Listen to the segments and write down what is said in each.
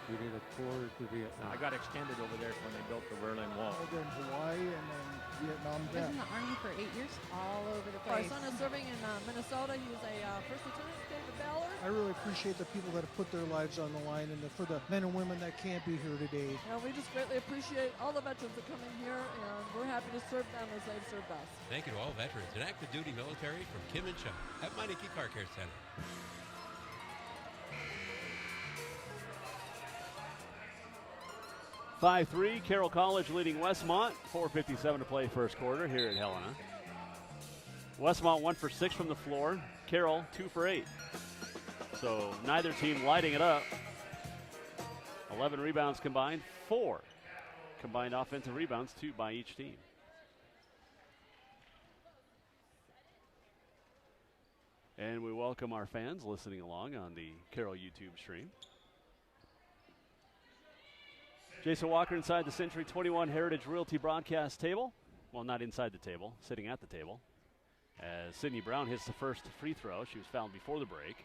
You did a tour to Vietnam. I got extended over there when they built the Berlin Wall. Over in Hawaii and then Vietnam. He was in the Army for 8 years, all over the Our place. son is serving in Minnesota. He was a first lieutenant, David Ballard. I really appreciate the people that have put their lives on the line and for the men and women that can't be here today. And we just greatly appreciate all the veterans that come in here, and we're happy to serve them as they've served us. Thank you to all veterans and active duty military from Kim and Chuck at Meineke Car Care Center. 5-3, Carroll College leading Westmont. 4:57 to play first quarter here at Helena. Westmont 1 for 6 from the floor. Carroll 2 for 8. So neither team lighting it up. 11 rebounds combined, 4 combined offensive rebounds, 2 by each team. And we welcome our fans listening along on the Carroll YouTube stream. Jason Walker inside the Century 21 Heritage Realty broadcast table. Well, not inside the table, sitting at the table. As Sydney Brown hits the first free throw. She was fouled before the break.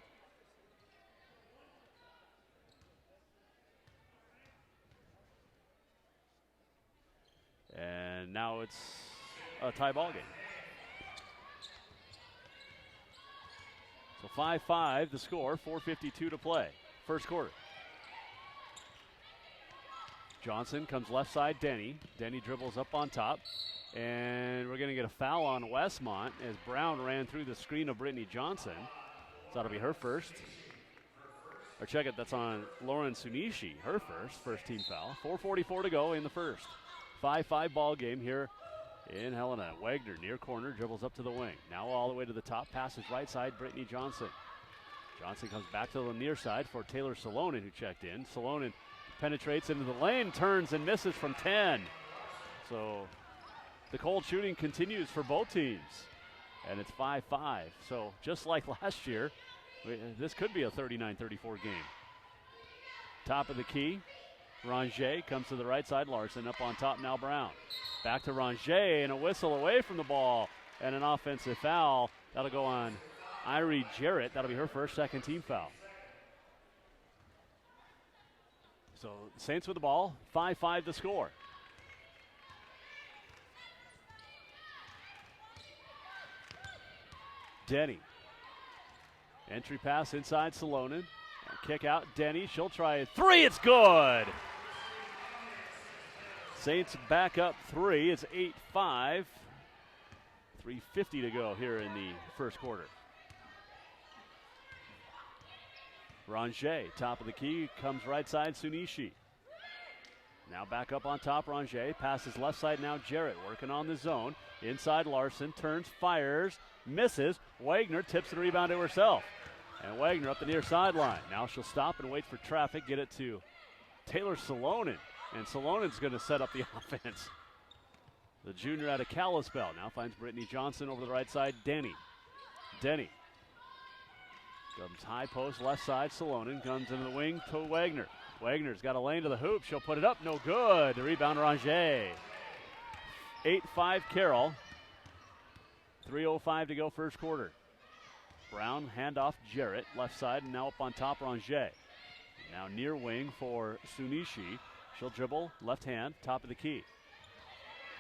And now it's a tie ball game. So 5-5 the score, 4:52 to play. First quarter. Johnson comes left side, Denny. Denny dribbles up on top. And we're going to get a foul on Westmont as Brown ran through the screen of Brittany Johnson. So that'll be her first. Or check it, that's on Lauren Sunishi, her first team foul. 4:44 to go in the first. 5-5 ball game here in Helena. Wagner near corner, dribbles up to the wing. Now all the way to the top, passes right side, Brittany Johnson. Johnson comes back to the near side for Taylor Salonen, who checked in. Salonen penetrates into the lane, turns and misses from 10. So the cold shooting continues for both teams. And it's 5-5. So just like last year, this could be a 39-34 game. Top of the key, Ranger comes to the right side. Larson up on top now, Brown. Back to Ranger, and a whistle away from the ball. And an offensive foul. That'll go on Irie Jarrett. That'll be her first second team foul. So Saints with the ball, 5-5 the score. Denny. Entry pass inside Salonen. Kick out Denny. She'll try a three. It's good. Saints back up 3. It's 8-5. 3:50 to go here in the first quarter. Ranger, top of the key, comes right side, Sunishi. Now back up on top, Ranger. Passes left side now, Jarrett working on the zone. Inside Larson, turns, fires, misses. Wagner tips the rebound to herself. And Wagner up the near sideline. Now she'll stop and wait for traffic, get it to Taylor Salonen. And Salonen's going to set up the offense. The junior out of Kalispell now finds Brittany Johnson over the right side, Denny. Denny comes high post, left side, Salonen comes into the wing to Wagner. Wagner's got a lane to the hoop. She'll put it up. No good. The rebound, Ranger. 8-5 Carroll. 3:05 to go first quarter. Brown, handoff, Jarrett. Left side, and now up on top, Ranger. Now near wing for Sunishi. She'll dribble, left hand, top of the key.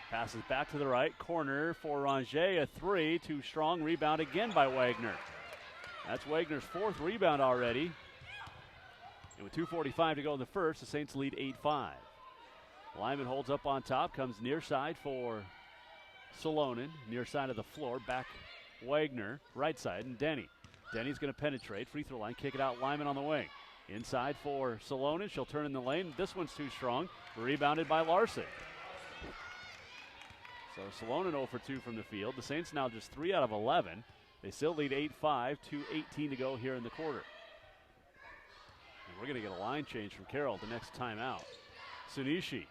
Passes back to the right, corner for Ranger. A three, too strong. Rebound again by Wagner. That's Wagner's 4th rebound already. And with 2:45 to go in the first, the Saints lead 8-5. Lyman holds up on top, comes near side for Salonen, near side of the floor, back Wagner, right side, and Denny. Denny's going to penetrate, free throw line, kick it out, Lyman on the wing. Inside for Salonen, she'll turn in the lane. This one's too strong, rebounded by Larson. So Salonen 0 for 2 from the field. The Saints now just 3 out of 11. They still lead 8-5, 2:18 to go here in the quarter. And we're going to get a line change from Carroll the next timeout. Sunishi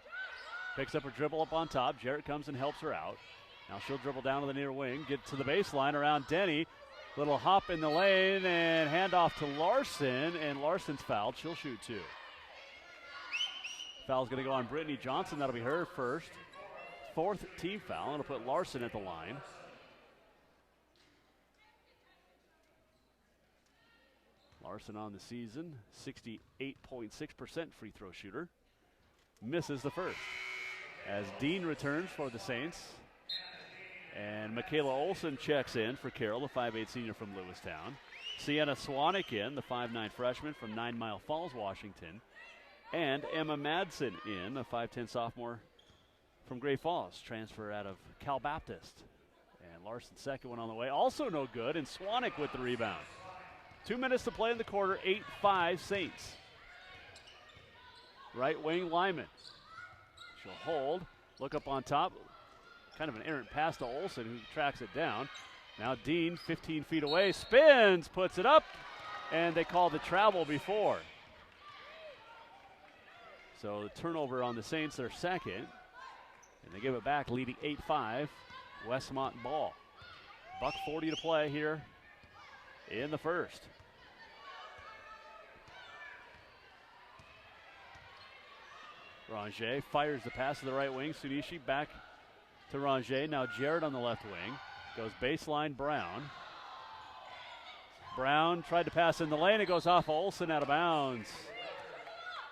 picks up her dribble up on top. Jarrett comes and helps her out. Now she'll dribble down to the near wing, get to the baseline around Denny. Little hop in the lane and handoff to Larson, and Larson's fouled. She'll shoot 2. Foul's going to go on Brittany Johnson. That'll be her first. 4th team foul. It'll put Larson at the line. Larson on the season, 68.6% free throw shooter. Misses the first. As Dean returns for the Saints. And Michaela Olson checks in for Carroll, the 5'8 senior from Lewistown. Sienna Swanik in, the 5'9 freshman from 9 Mile Falls, Washington. And Emma Madsen in, a 5'10 sophomore from Gray Falls, transfer out of Cal Baptist. And Larson's second one on the way, also no good, and Swanik with the rebound. 2 minutes to play in the quarter, 8-5 Saints. Right wing Lyman. She'll hold, look up on top. Kind of an errant pass to Olsen, who tracks it down. Now Dean, 15 feet away, spins, puts it up, and they call the travel before. So the turnover on the Saints, their second, and they give it back, leading 8-5, Westmont ball. $1:40 to play here in the first. Ranger fires the pass to the right wing. Sunishi back to Ranger. Now Jarrett on the left wing. Goes baseline Brown. Brown tried to pass in the lane. It goes off Olsen out of bounds.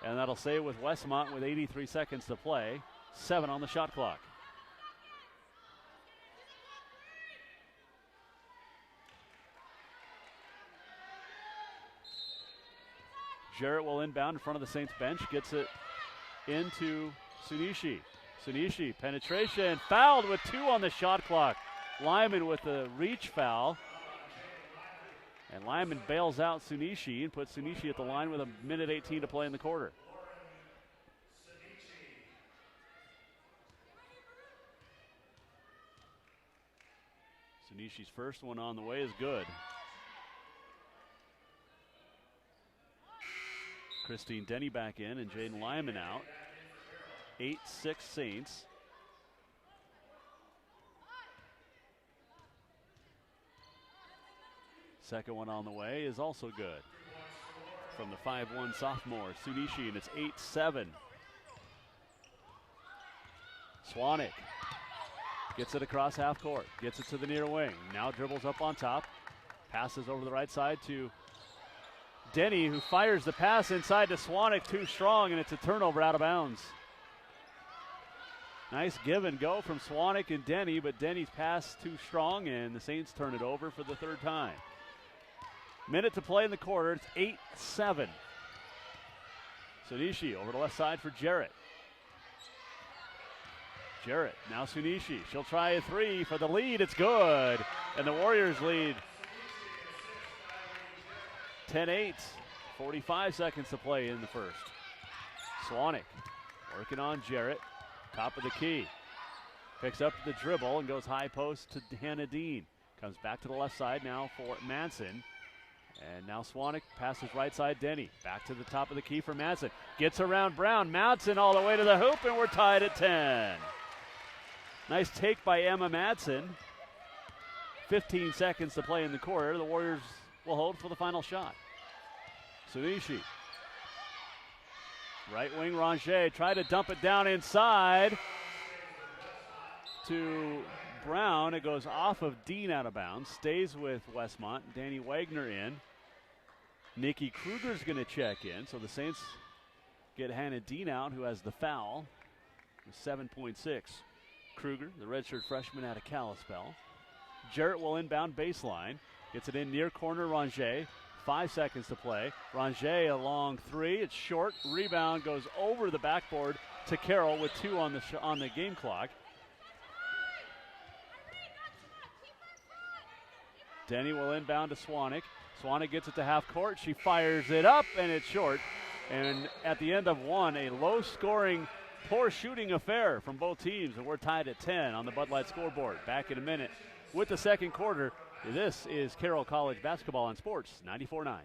And that'll stay with Westmont with 83 seconds to play. 7 on the shot clock. Jarrett will inbound in front of the Saints bench. Gets it into Sunishi. Sunishi, penetration, fouled with 2 on the shot clock. Lyman with the reach foul. And Lyman bails out Sunishi and puts Sunishi at the line with 1:18 to play in the quarter. Sunishi's first one on the way is good. Christine Denny back in and Jaden Lyman out. 8-6 Saints. Second one on the way is also good. From the 5'1 sophomore, Sunishi, and it's 8-7. Swanik gets it across half court, gets it to the near wing. Now dribbles up on top, passes over the right side to Denny, who fires the pass inside to Swanik, too strong, and it's a turnover out of bounds. Nice give and go from Swanik and Denny, but Denny's pass too strong, and the Saints turn it over for the third time. Minute to play in the quarter. It's 8-7. Sunishi over the left side for Jarrett. Jarrett, now Sunishi. She'll try a 3 for the lead. It's good. And the Warriors lead 10-8. 45 seconds to play in the first. Swanik working on Jarrett. Top of the key. Picks up the dribble and goes high post to Hannah Dean. Comes back to the left side now for Manson. And now Swanik passes right side Denny. Back to the top of the key for Madsen. Gets around Brown. Madsen all the way to the hoop, and we're tied at 10. Nice take by Emma Madsen. 15 seconds to play in the quarter. The Warriors will hold for the final shot. Sunishi. Right wing Ranger. Try to dump it down inside to Brown. It goes off of Dean out of bounds. Stays with Westmont. Danny Wagner in. Nikki Kruger's going to check in. So the Saints get Hannah Dean out, who has the foul, with 7.6. Kruger, the redshirt freshman out of Kalispell. Jarrett will inbound baseline. Gets it in near corner, Ranger. 5 seconds to play. Ranger a long 3. It's short. Rebound goes over the backboard to Carroll with 2 on the game clock. Denny will inbound to Swanik. Swanik gets it to half court. She fires it up, and it's short. And at the end of one, a low-scoring, poor shooting affair from both teams, and we're tied at 10 on the Bud Light scoreboard. Back in a minute with the second quarter. This is Carroll College Basketball on Sports 94.9.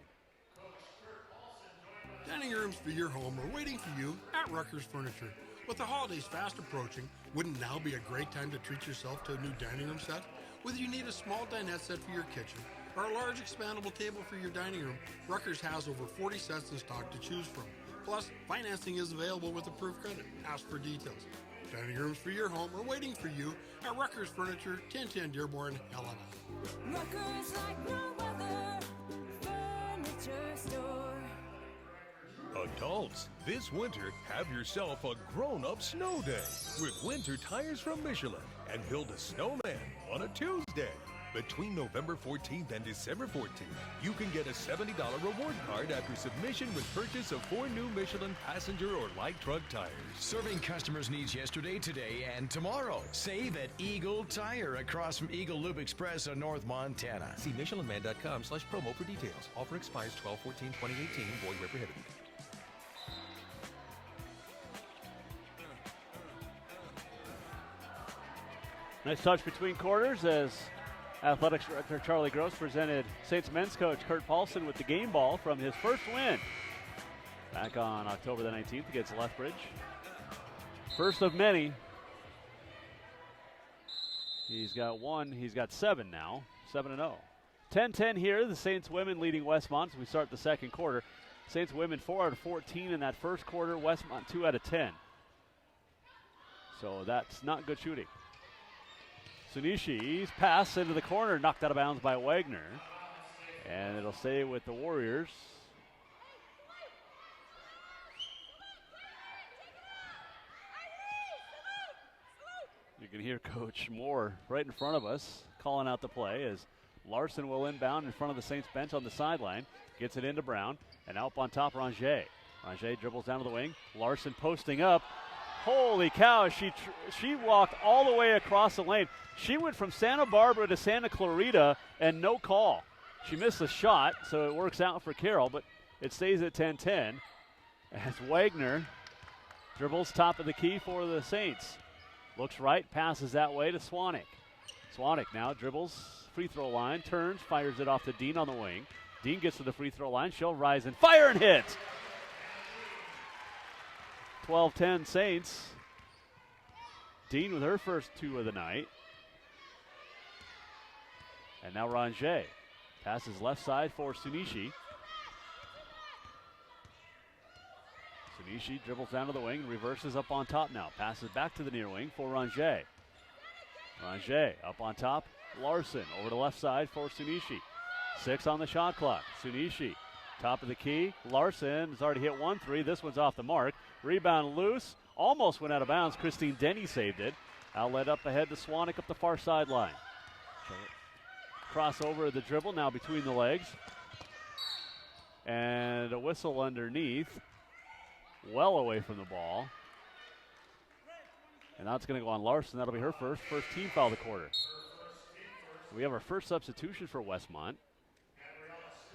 Dining rooms for your home are waiting for you at Rucker's Furniture. With the holidays fast approaching, wouldn't now be a great time to treat yourself to a new dining room set? Whether you need a small dinette set for your kitchen or a large expandable table for your dining room, Rucker's has over 40 sets in stock to choose from. Plus, financing is available with approved credit. Ask for details. Dining rooms for your home are waiting for you at Rucker's Furniture, 1010 Dearborn, Helena. Rucker's like no other. Furniture Adults, this winter, have yourself a grown-up snow day with winter tires from Michelin and build a snowman on a Tuesday. Between November 14th and December 14th, you can get a $70 reward card after submission with purchase of 4 new Michelin passenger or light truck tires. Serving customers' needs yesterday, today, and tomorrow. Save at Eagle Tire across from Eagle Loop Express on North Montana. See michelinman.com/promo for details. Offer expires 12/14/2018. Void where prohibited. Nice touch between quarters as Athletics Director Charlie Gross presented Saints men's coach Kurt Paulson with the game ball from his first win back on October the 19th against Lethbridge. First of many. He's got 1. He's got 7 now. 7-0. 10-10 here. The Saints women leading Westmont as we start the second quarter. Saints women 4 out of 14 in that first quarter. Westmont 2 out of 10. So that's not good shooting. Sunishi's pass into the corner, knocked out of bounds by Wagner. And it'll stay with the Warriors. You can hear Coach Moore right in front of us calling out the play as Larson will inbound in front of the Saints bench on the sideline. Gets it into Brown, and out on top, Ranger. Ranger dribbles down to the wing. Larson posting up. Holy cow, she walked all the way across the lane. She went from Santa Barbara to Santa Clarita and no call. She missed the shot, so it works out for Carroll, but it stays at 10-10 as Wagner dribbles top of the key for the Saints. Looks right, passes that way to Swanik. Swanik now dribbles, free throw line, turns, fires it off to Dean on the wing. Dean gets to the free throw line. She'll rise and fire and hit. 12-10 Saints. Dean with her first 2 of the night. And now Ranger passes left side for Sunishi. Sunishi dribbles down to the wing, reverses up on top now. Passes back to the near wing for Ranger. Ranger up on top. Larson over to left side for Sunishi. 6 on the shot clock. Sunishi, top of the key. Larson has already hit 1 3. This one's off the mark. Rebound loose. Almost went out of bounds. Christine Denny saved it. Outlet up ahead to Swanik up the far sideline. Crossover the dribble now between the legs. And a whistle underneath. Well away from the ball. And that's going to go on Larson. That'll be her first team foul of the quarter. We have our first substitution for Westmont.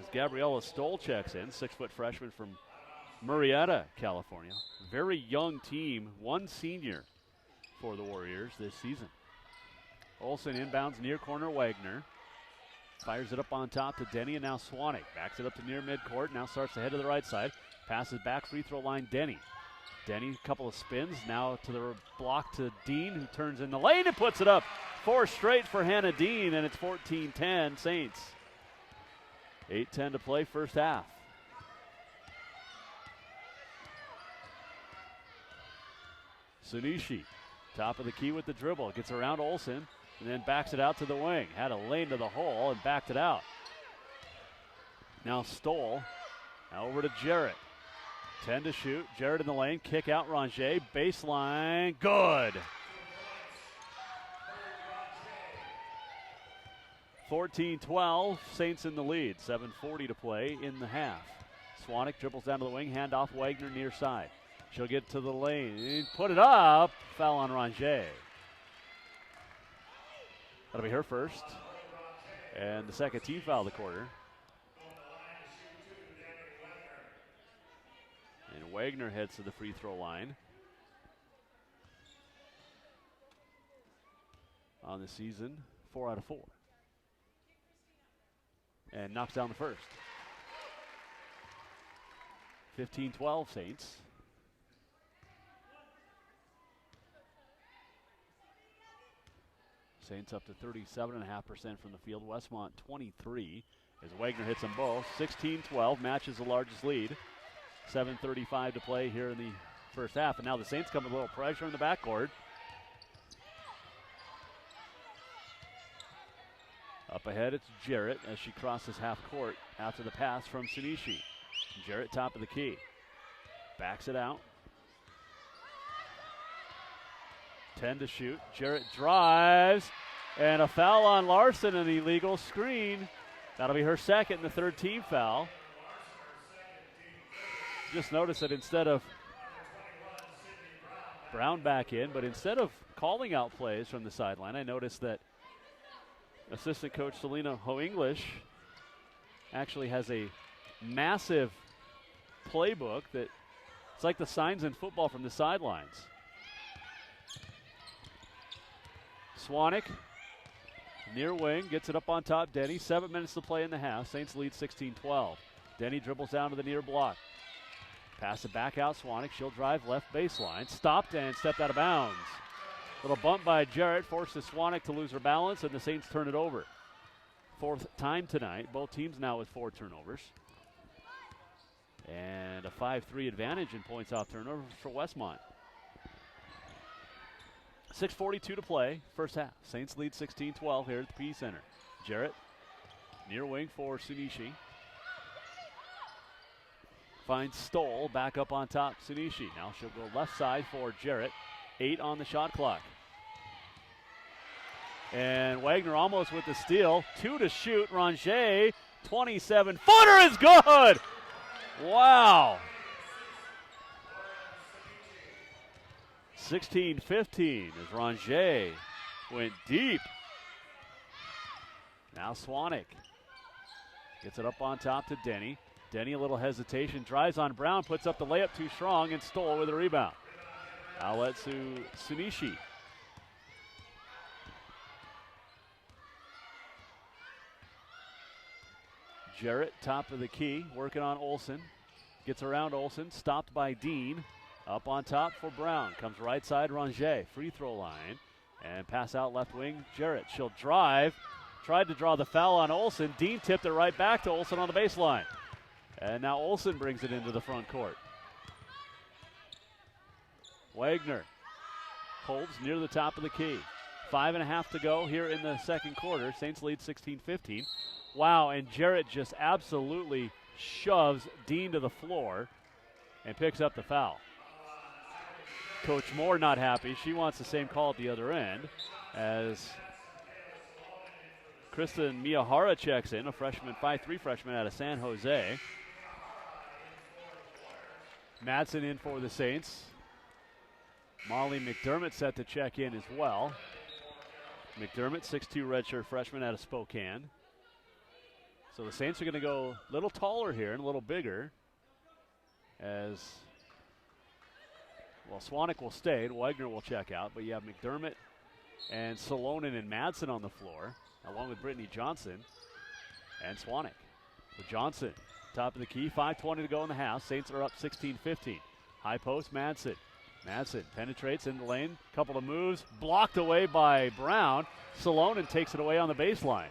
As Gabriella Stoll checks in, 6-foot freshman from Murrieta, California. Very young team, 1 senior for the Warriors this season. Olsen inbounds near corner, Wagner. Fires it up on top to Denny, and now Swanik. Backs it up to near midcourt, now starts to head to the right side. Passes back, free throw line, Denny. Denny, a couple of spins, now to the block to Dean, who turns in the lane and puts it up. 4 straight for Hannah Dean, and it's 14-10 Saints. 8:10 to play, first half. Sunishi, top of the key with the dribble. Gets around Olsen and then backs it out to the wing. Had a lane to the hole and backed it out. Now Stoll. Now over to Jarrett. 10 to shoot. Jarrett in the lane. Kick out Ranger. Baseline. Good. 14-12. Saints in the lead. 7:40 to play in the half. Swanik dribbles down to the wing. Hand off Wagner near side. She'll get to the lane. Put it up. Foul on Ranger. That'll be her first. And the second team foul of the quarter. And Wagner heads to the free throw line. On the season, 4 out of 4. And knocks down the first. 15-12 Saints. Saints up to 37.5% from the field. Westmont 23 as Wagner hits them both. 16-12 matches the largest lead. 7:35 to play here in the first half. And now the Saints come with a little pressure in the backcourt. Up ahead, it's Jarrett as she crosses half court after the pass from Sunishi. Jarrett top of the key. Backs it out. 10 to shoot. Jarrett drives. And a foul on Larson, an illegal screen. That'll be her second and the third team foul. Just notice that instead of Brown back in, but instead of calling out plays from the sideline, I noticed that assistant coach Selena Ho-English actually has a massive playbook that it's like the signs in football from the sidelines. Swanek, near wing, gets it up on top. Denny, 7 minutes to play in the half. Saints lead 16-12. Denny dribbles down to the near block. Pass it back out. Swanek, she'll drive left baseline. Stopped and stepped out of bounds. Little bump by Jarrett forces Swanek to lose her balance, and the Saints turn it over. Fourth time tonight. Both teams now with 4 turnovers. And a 5-3 advantage in points off turnovers for Westmont. 6:42 to play, first half. Saints lead 16-12 here at the P Center. Jarrett, near wing for Sunishi. Finds Stoll, back up on top, Sunishi. Now she'll go left side for Jarrett. 8 on the shot clock. And Wagner almost with the steal. 2 to shoot. Ranger, 27-footer is good! Wow. 16-15 as Ranger went deep. Now Swanek gets it up on top to Denny. Denny, a little hesitation, drives on Brown, puts up the layup too strong, and Stoll with a rebound. Outlet to Sunishi. Jarrett, top of the key, working on Olsen. Gets around Olsen, stopped by Dean. Up on top for Brown. Comes right side, Ranger. Free throw line. And pass out left wing, Jarrett. She'll drive. Tried to draw the foul on Olsen. Dean tipped it right back to Olsen on the baseline. And now Olsen brings it into the front court. Wagner holds near the top of the key. 5.5 to go here in the second quarter. Saints lead 16-15. Wow, and Jarrett just absolutely shoves Dean to the floor and picks up the foul. Coach Moore not happy. She wants the same call at the other end as Kristen Miyahara checks in, a freshman, 5'3" freshman out of San Jose. Madsen in for the Saints. Molly McDermott set to check in as well. McDermott, 6'2" redshirt freshman out of Spokane. So the Saints are going to go a little taller here and a little bigger as, well, Swanek will stay and Wagner will check out, but you have McDermott and Salonen and Madsen on the floor, along with Brittany Johnson and Swanek. With Johnson, top of the key, 5:20 to go in the half. Saints are up 16-15. High post, Madsen. Madsen penetrates in the lane, couple of moves, blocked away by Brown. Salonen takes it away on the baseline.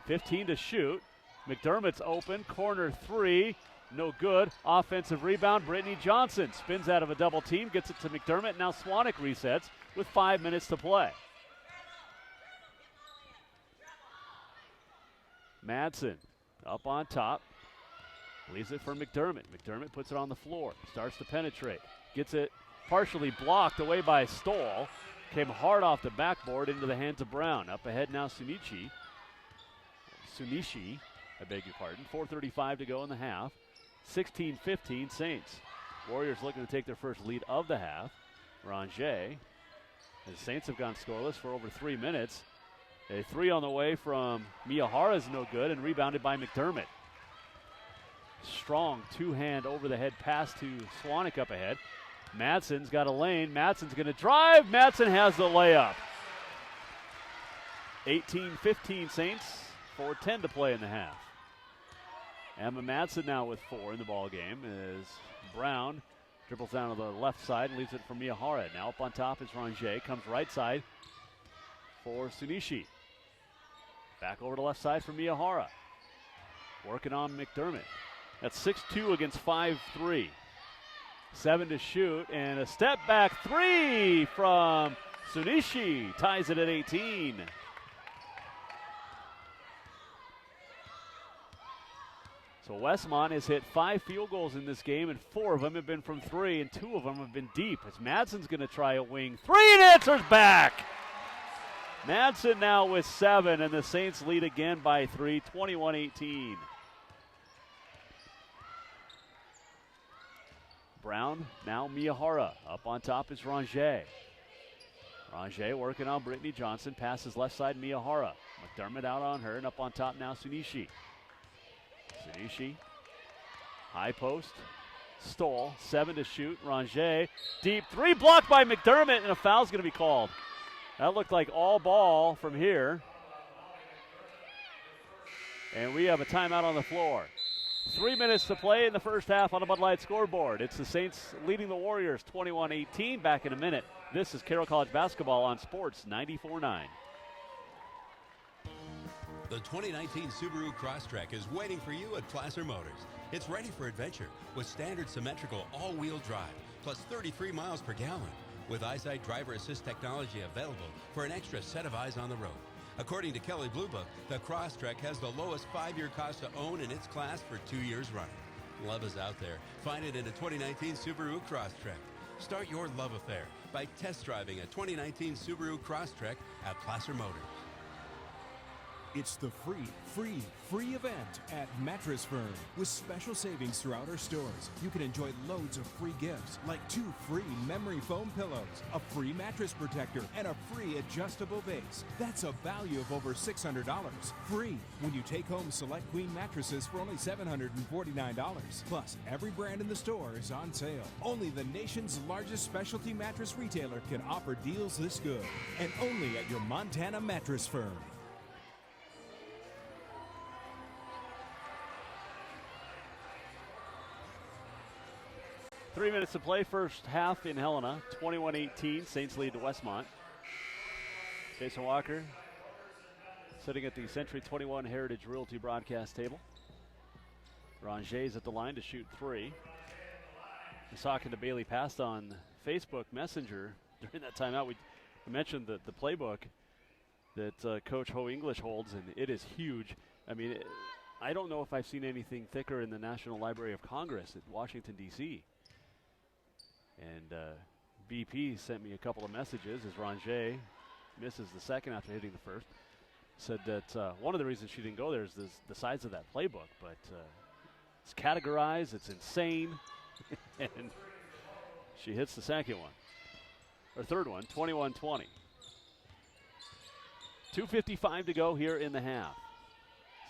15 to shoot. McDermott's open, corner three, no good. Offensive rebound, Brittany Johnson spins out of a double team, gets it to McDermott. Now Swanek resets with 5 minutes to play. Madsen up on top, leaves it for McDermott. McDermott puts it on the floor, starts to penetrate, gets it partially blocked away by Stoll. Came hard off the backboard into the hands of Brown. Up ahead now Sunishi, I beg your pardon. 4:35 to go in the half. 16-15 Saints. Warriors looking to take their first lead of the half. Ranger. The Saints have gone scoreless for over 3 minutes. A three on the way from Miyahara is no good and rebounded by McDermott. Strong two-hand over-the-head pass to Swanek up ahead. Madsen's got a lane. Madsen's going to drive. Madsen has the layup. 18-15 Saints. 4:10 to play in the half. Emma Madsen now with 4 in the ball game as Brown dribbles down to the left side and leaves it for Miyahara. Now up on top is Ranger. Comes right side for Sunishi. Back over to left side for Miyahara. Working on McDermott. That's 6'2" against 5'3". 7 to shoot, and a step back three from Sunishi. Ties it at 18. So Westmont has hit 5 field goals in this game, and 4 of them have been from 3, and 2 of them have been deep. As Madsen's going to try a wing 3 and answers back. Madsen now with 7, and the Saints lead again by 3, 21-18. Brown, now Miyahara. Up on top is Ranger. Ranger working on Brittany Johnson. Passes left side, Miyahara. McDermott out on her, and up on top now Sunishi. Sunishi, high post, stole, 7 to shoot. Ranger, deep 3, blocked by McDermott, and a foul's going to be called. That looked like all ball from here. And we have a timeout on the floor. 3 minutes to play in the first half on the Bud Light scoreboard. It's the Saints leading the Warriors 21-18. Back in a minute. This is Carroll College basketball on Sports 94.9. The 2019 Subaru Crosstrek is waiting for you at Placer Motors. It's ready for adventure with standard symmetrical all-wheel drive, plus 33 miles per gallon, with EyeSight driver assist technology available for an extra set of eyes on the road. According to Kelley Blue Book, the Crosstrek has the lowest 5-year cost to own in its class for 2 years running. Love is out there. Find it in a 2019 Subaru Crosstrek. Start your love affair by test driving a 2019 Subaru Crosstrek at Placer Motors. It's the free event at Mattress Firm. With special savings throughout our stores, you can enjoy loads of free gifts, like 2 free memory foam pillows, a free mattress protector, and a free adjustable base. That's a value of over $600. Free when you take home select queen mattresses for only $749. Plus, every brand in the store is on sale. Only the nation's largest specialty mattress retailer can offer deals this good, and only at your Montana Mattress Firm. 3 minutes to play, first half in Helena, 21-18. Saints lead to Westmont. Jason Walker sitting at the Century 21 Heritage Realty broadcast table. Ranger's at the line to shoot 3. I was talking to Bailey Past on Facebook Messenger during that timeout. We mentioned the playbook that Coach Ho English holds, and it is huge. I mean, I don't know if I've seen anything thicker in the National Library of Congress at Washington, D.C. And BP sent me a couple of messages as Ranger misses the second after hitting the first. Said that one of the reasons she didn't go there is the size of that playbook, but it's categorized, it's insane, and she hits the second one, or third one, 21-20. 2:55 to go here in the half.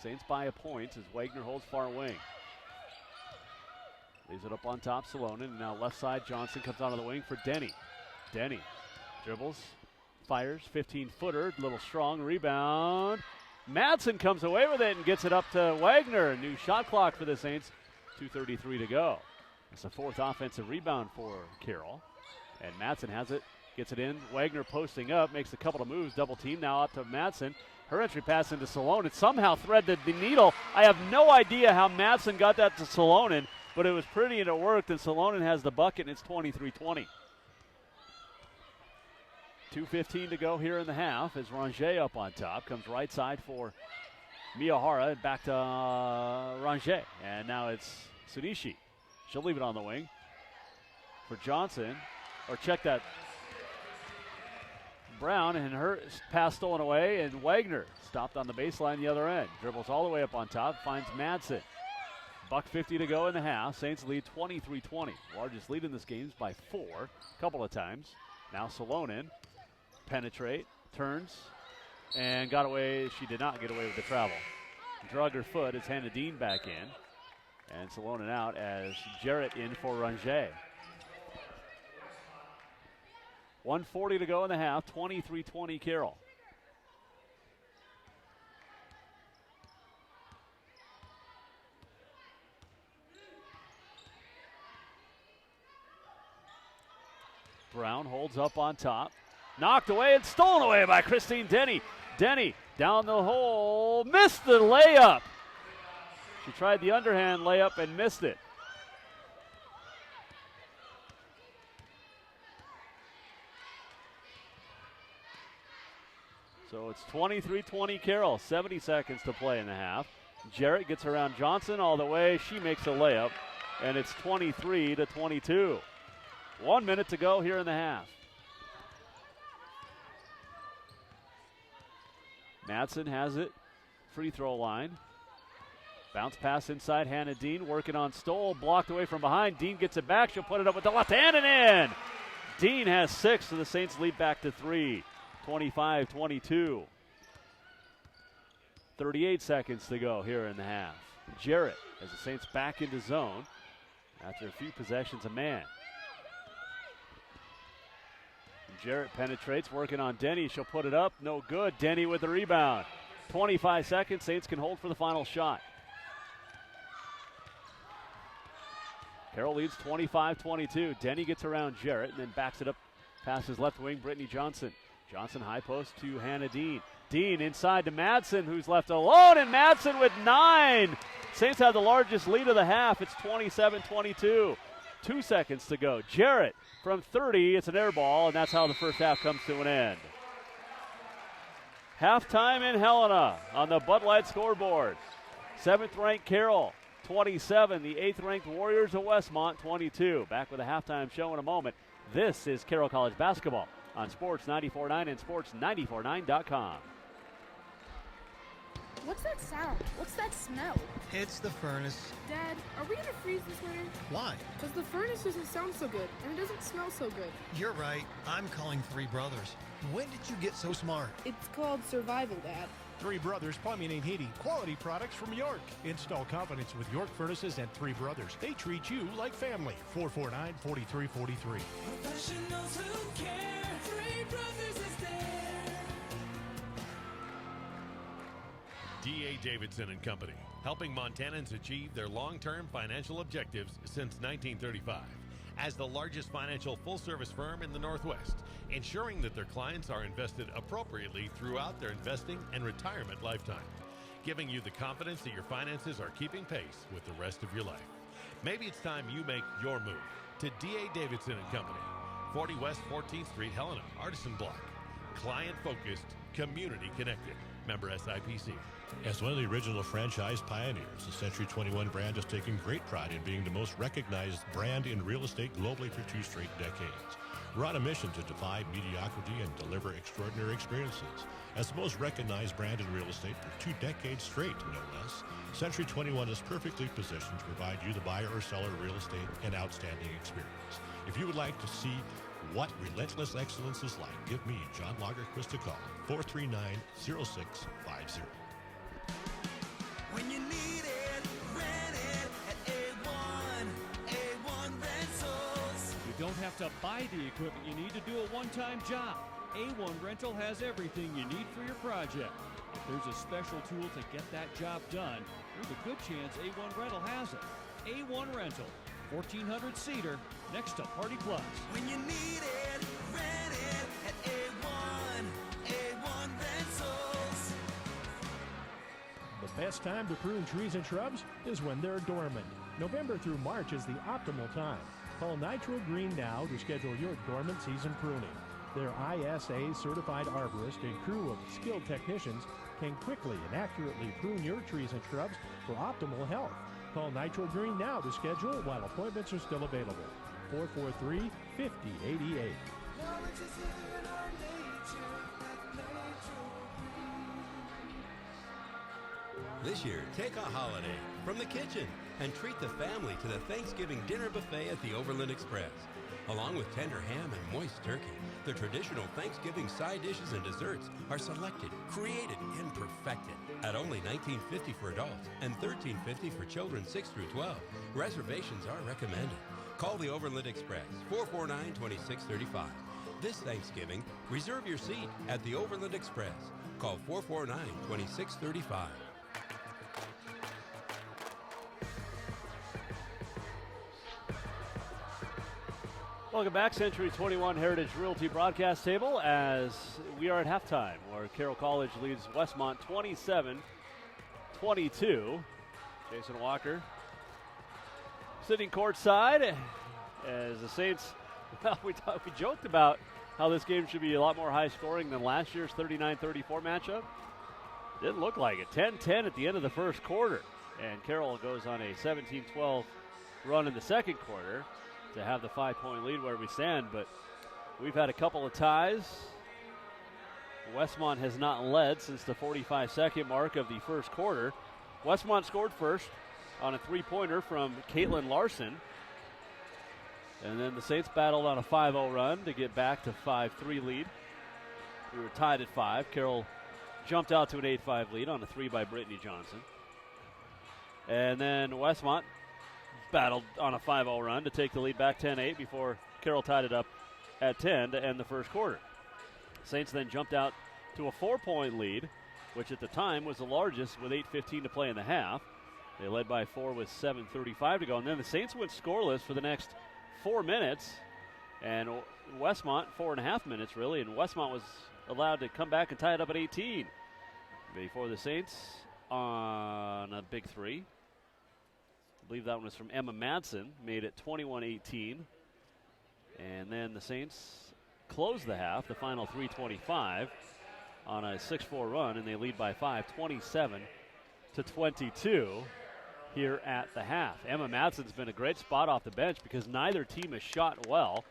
Saints by a point as Wagner holds far wing. Leaves it up on top, Salonen, and now left side, Johnson comes onto the wing for Denny. Denny dribbles, fires, 15-footer, little strong, rebound. Madsen comes away with it and gets it up to Wagner. New shot clock for the Saints, 2:33 to go. It's the 4th offensive rebound for Carroll. And Madsen has it, gets it in. Wagner posting up, makes a couple of moves, double team now up to Madsen. Her entry pass into Salonen somehow threaded the needle. I have no idea how Madsen got that to Salonen, but it was pretty and it worked, and Salonen has the bucket, and it's 23-20. 2:15 to go here in the half as Ranger up on top. Comes right side for Miyahara, back to Ranger. And now it's Sunishi. She'll leave it on the wing for Johnson. Or check that. Brown, and her pass stolen away, and Wagner stopped on the baseline the other end. Dribbles all the way up on top, finds Madsen. $1:50 to go in the half. Saints lead 23-20. Largest lead in this game is by 4, a couple of times. Now Salonen, penetrate, turns, and got away. She did not get away with the travel. Drug her foot as Hannah Dean back in. And Salonen out as Jarrett in for Ranger. 1:40 to go in the half, 23-20 Carroll. Brown holds up on top. Knocked away and stolen away by Christine Denny. Denny down the hole, missed the layup. She tried the underhand layup and missed it. So it's 23-20 Carroll, 70 seconds to play in the half. Jarrett gets around Johnson all the way. She makes a layup, and it's 23-22. 1 minute to go here in the half. Madsen has it. Free throw line. Bounce pass inside. Hannah Dean working on Stoll. Blocked away from behind. Dean gets it back. She'll put it up with the left hand and in. Dean has 6, so the Saints lead back to 3. 25-22. 38 seconds to go here in the half. Jarrett as the Saints back into zone after a few possessions of man. Jarrett penetrates, working on Denny. She'll put it up. No good. Denny with the rebound. 25 seconds. Saints can hold for the final shot. Carroll leads 25-22. Denny gets around Jarrett and then backs it up past his left wing, Brittany Johnson. Johnson high post to Hannah Dean. Dean inside to Madsen, who's left alone, and Madsen with 9. Saints have the largest lead of the half. It's 27-22. 2 seconds to go. Jarrett from 30. It's an air ball, and that's how the first half comes to an end. Halftime in Helena on the Bud Light scoreboard. 7th-ranked Carroll, 27. The 8th-ranked Warriors of Westmont, 22. Back with a halftime show in a moment. This is Carroll College basketball on Sports 94.9 and Sports949.com. What's that sound? What's that smell? It's the furnace. Dad, are we gonna freeze this winter? Why? Because the furnace doesn't sound so good, and it doesn't smell so good. You're right. I'm calling Three Brothers. When did you get so smart? It's called survival, Dad. Three Brothers Plumbing and Heating. Quality products from York. Install confidence with York Furnaces and Three Brothers. They treat you like family. 449-4343. Professionals who care. Three Brothers is there. D.A. Davidson and Company, helping Montanans achieve their long-term financial objectives since 1935. As the largest financial full-service firm in the Northwest, ensuring that their clients are invested appropriately throughout their investing and retirement lifetime, giving you the confidence that your finances are keeping pace with the rest of your life. Maybe it's time you make your move to D.A. Davidson and Company, 40 West 14th Street, Helena, Artisan Block. Client-focused, community-connected. Member SIPC. As one of the original franchise pioneers, the Century 21 brand has taken great pride in being the most recognized brand in real estate globally for 2 straight decades. We're on a mission to defy mediocrity and deliver extraordinary experiences. As the most recognized brand in real estate for 2 decades straight, no less, Century 21 is perfectly positioned to provide you, the buyer or seller of real estate, an outstanding experience. If you would like to see what relentless excellence is like, give me, John Lagerquist, a call, 439-0650. When you need it, rent it at A1 Rentals. You don't have to buy the equipment you need to do a one-time job. A1 Rental has everything you need for your project. If there's a special tool to get that job done, there's a good chance A1 Rental has it. A1 Rental, 1400 Cedar, next to Party Plus. When you need it, rent it at A1 Rentals. The best time to prune trees and shrubs is when they're dormant. November through March is the optimal time. Call Nitro Green now to schedule your dormant season pruning. Their ISA certified arborist and crew of skilled technicians can quickly and accurately prune your trees and shrubs for optimal health. Call Nitro Green now to schedule while appointments are still available. 443-5088. This year, take a holiday from the kitchen and treat the family to the Thanksgiving dinner buffet at the Overland Express. Along with tender ham and moist turkey, the traditional Thanksgiving side dishes and desserts are selected, created, and perfected at only $19.50 for adults and $13.50 for children 6 through 12. Reservations are recommended. Call the Overland Express, 449-2635. This Thanksgiving, reserve your seat at the Overland Express. Call 449-2635. Welcome back, Century 21 Heritage Realty broadcast table, as we are at halftime, where Carroll College leads Westmont 27-22. Jason Walker sitting courtside as the Saints, well, we joked about how this game should be a lot more high scoring than last year's 39-34 matchup. Didn't look like it. 10-10 at the end of the first quarter. And Carroll goes on a 17-12 run in the second quarter to have the 5-point lead where we stand. But we've had a couple of ties. Westmont has not led since the 45-second mark of the first quarter. Westmont scored first on a three-pointer from Caitlin Larson. And then the Saints battled on a 5-0 run to get back to 5-3 lead. We were tied at 5. Carroll jumped out to an 8-5 lead on a 3 by Brittany Johnson. And then Westmont battled on a 5-0 run to take the lead back 10-8 before Carroll tied it up at 10 to end the first quarter. Saints then jumped out to a 4-point lead, which at the time was the largest with 8:15 to play in the half. They led by 4 with 7:35 to go. And then the Saints went scoreless for the next 4 minutes, and Westmont 4.5 minutes really, and Westmont was allowed to come back and tie it up at 18 before the Saints on a big three. I believe that one was from Emma Madsen, made it 21-18. And then the Saints closed the half, the final 3:25, on a 6-4 run, and they lead by 5, 27-22 here at the half. Emma Madsen's been a great spot off the bench because neither team has shot well.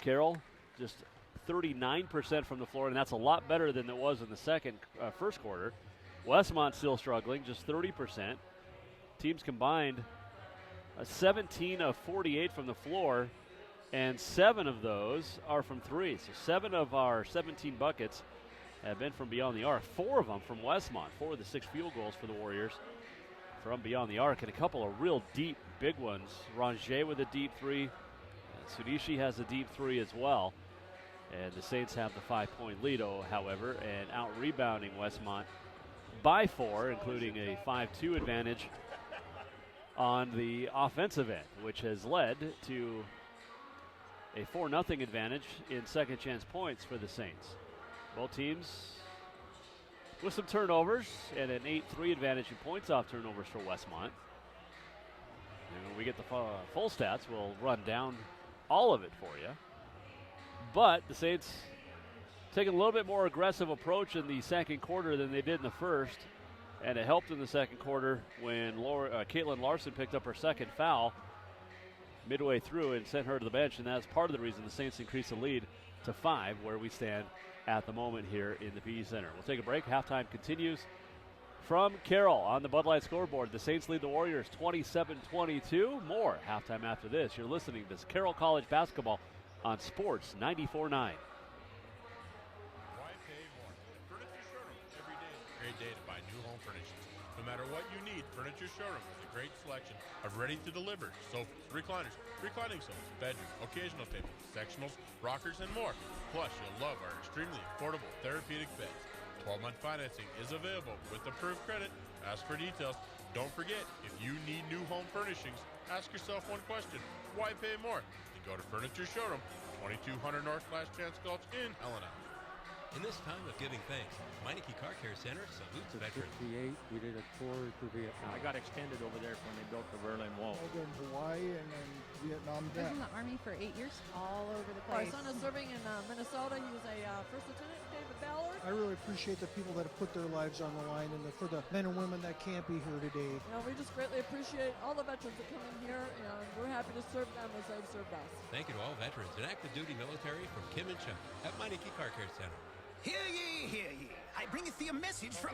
Carroll just 39% from the floor, and that's a lot better than it was in the first quarter. Westmont still struggling, just 30%. Teams combined 17 of 48 from the floor, and 7 of those are from 3. So 7 of our 17 buckets have been from beyond the arc. 4 of them from Westmont. 4 of the 6 field goals for the Warriors from beyond the arc, and a couple of real deep, big ones. Ranger with a deep 3. Sudishi has a deep 3 as well. And the Saints have the 5-point lead, however, and out-rebounding Westmont by 4, including a 5-2 advantage on the offensive end, which has led to a 4-0 advantage in second chance points for the Saints. Both teams with some turnovers and an 8-3 advantage in points off turnovers for Westmont. And when we get the full stats, we'll run down all of it for you. But the Saints taking a little bit more aggressive approach in the second quarter than they did in the first, and it helped in the second quarter when Caitlin Larson picked up her second foul midway through and sent her to the bench, and that's part of the reason the Saints increased the lead to 5, where we stand at the moment here in the PE Center. We'll take a break. Halftime continues from Carroll on the Bud Light scoreboard. The Saints lead the Warriors 27-22. More halftime after this. You're listening to Carroll College basketball on Sports 94.9. Great day to buy new home furnishings. No matter what you need, Furniture Showroom has a great selection of ready-to-deliver sofas, recliners, reclining sofas, bedroom, occasional tables, sectionals, rockers, and more. Plus, you'll love our extremely affordable therapeutic beds. 12-month financing is available with approved credit. Ask for details. Don't forget, if you need new home furnishings, ask yourself one question: why pay more? Then go to Furniture Showroom, 2200 North Last Chance Gulch in Helena. In this time of giving thanks, Meineke Car Care Center salutes veterans. 58, we did a tour to Vietnam. I got extended over there when they built the Berlin Wall. Over in Hawaii and then Vietnam. I was in the Army for 8 years, all over the Our place. son is serving in Minnesota. He was a first lieutenant, David Ballard. I really appreciate the people that have put their lives on the line, and for the men and women that can't be here today. You know, we just greatly appreciate all the veterans that come in here, and we're happy to serve them as they've served us. Thank you to all veterans and active duty military from Kim and Chuck at Meineke Car Care Center. Hear ye, hear ye. I bringeth thee a message from...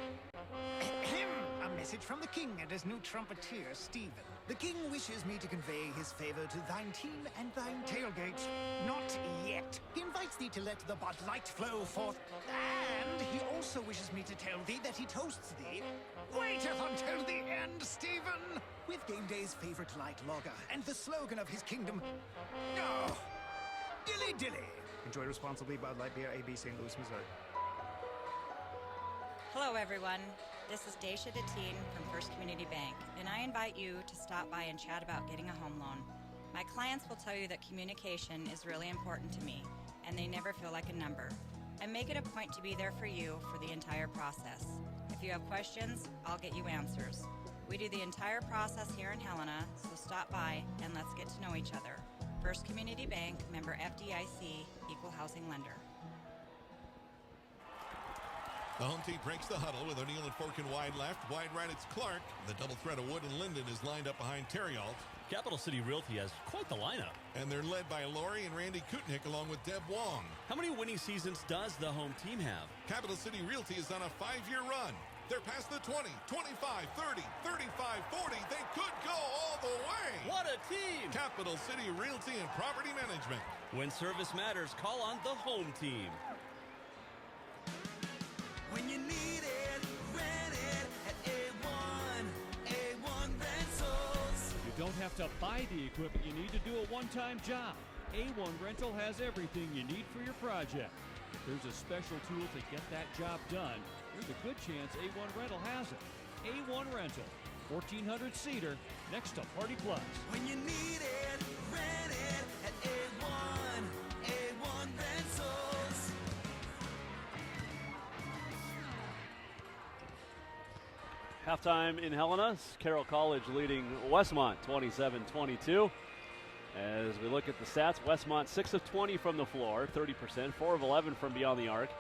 a message from the king and his new trumpeter, Stephen. The king wishes me to convey his favor to thine team and thine tailgate. Not yet. He invites thee to let the Bud Light flow forth. And he also wishes me to tell thee that he toasts thee. Waiteth until the end, Stephen! With game day's favorite light lager and the slogan of his kingdom... Oh, dilly dilly. Enjoy responsibly. Bud Light Beer, AB, St. Louis, Missouri. Hello, everyone. This is Daisha Datine from First Community Bank, and I invite you to stop by and chat about getting a home loan. My clients will tell you that communication is really important to me, and they never feel like a number. I make it a point to be there for you for the entire process. If you have questions, I'll get you answers. We do the entire process here in Helena, so stop by and let's get to know each other. First Community Bank, member FDIC, equal housing lender. The home team breaks the huddle with O'Neill and Forkin wide left. Wide right, it's Clark. The double threat of Wood and Linden is lined up behind Terrialt. Capital City Realty has quite the lineup. And they're led by Laurie and Randy Kutnick along with Deb Wong. How many winning seasons does the home team have? Capital City Realty is on a 5-year run. They're past the 20, 25, 30, 35, 40. They could go all the way. What a team! Capital City Realty and Property Management. When service matters, call on the home team. When you need it, rent it at A1 Rentals. You don't have to buy the equipment you need to do a one-time job. A1 Rental has everything you need for your project. If there's a special tool to get that job done, there's a good chance A1 Rental has it. A1 Rental, 1,400-seater next to Party Plus. When you need it, rent it at A1 Rentals. Halftime in Helena. Carroll College leading Westmont 27-22. As we look at the stats, Westmont 6 of 20 from the floor, 30%, 4 of 11 from beyond the arc.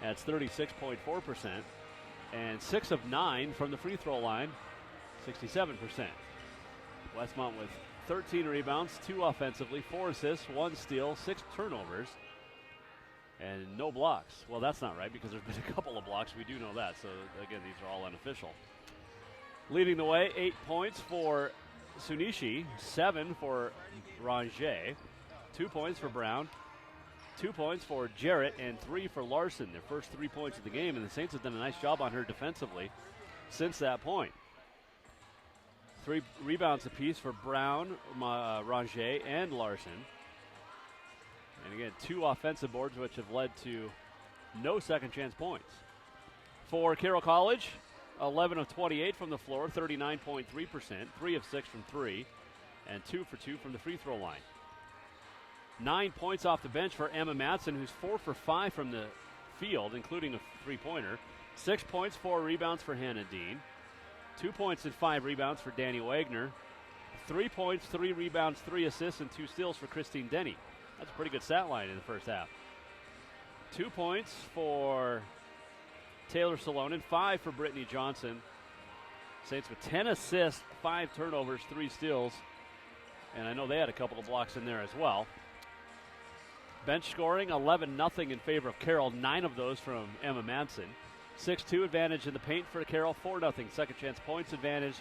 That's 36.4%. And 6 of 9 from the free throw line, 67%. Westmont with 13 rebounds, 2 offensively, 4 assists, 1 steal, 6 turnovers, and no blocks. Well, that's not right because there's been a couple of blocks. We do know that. So, again, these are all unofficial. Leading the way, 8 points for Sunishi, 7 for Ranger, 2 points for Brown, 2 points for Jarrett, and 3 for Larson. Their first 3 points of the game, and the Saints have done a nice job on her defensively since that point. 3 rebounds apiece for Brown, Ranger, and Larson. And again, 2 offensive boards, which have led to no second chance points. For Carroll College, 11 of 28 from the floor, 39.3%, 3 of 6 from 3, and 2 for 2 from the free throw line. 9 points off the bench for Emma Matson, who's 4 for 5 from the field, including a three-pointer. 6 points, 4 rebounds for Hannah Dean. 2 points and 5 rebounds for Danny Wagner. 3 points, 3 rebounds, 3 assists, and 2 steals for Christine Denny. That's a pretty good stat line in the first half. 2 points for Taylor Salonen, 5 for Brittany Johnson. Saints with 10 assists, 5 turnovers, 3 steals. And I know they had a couple of blocks in there as well. Bench scoring, 11-0 in favor of Carroll, 9 of those from Emma Manson. 6-2 advantage in the paint for Carroll, 4-0 second chance points advantage.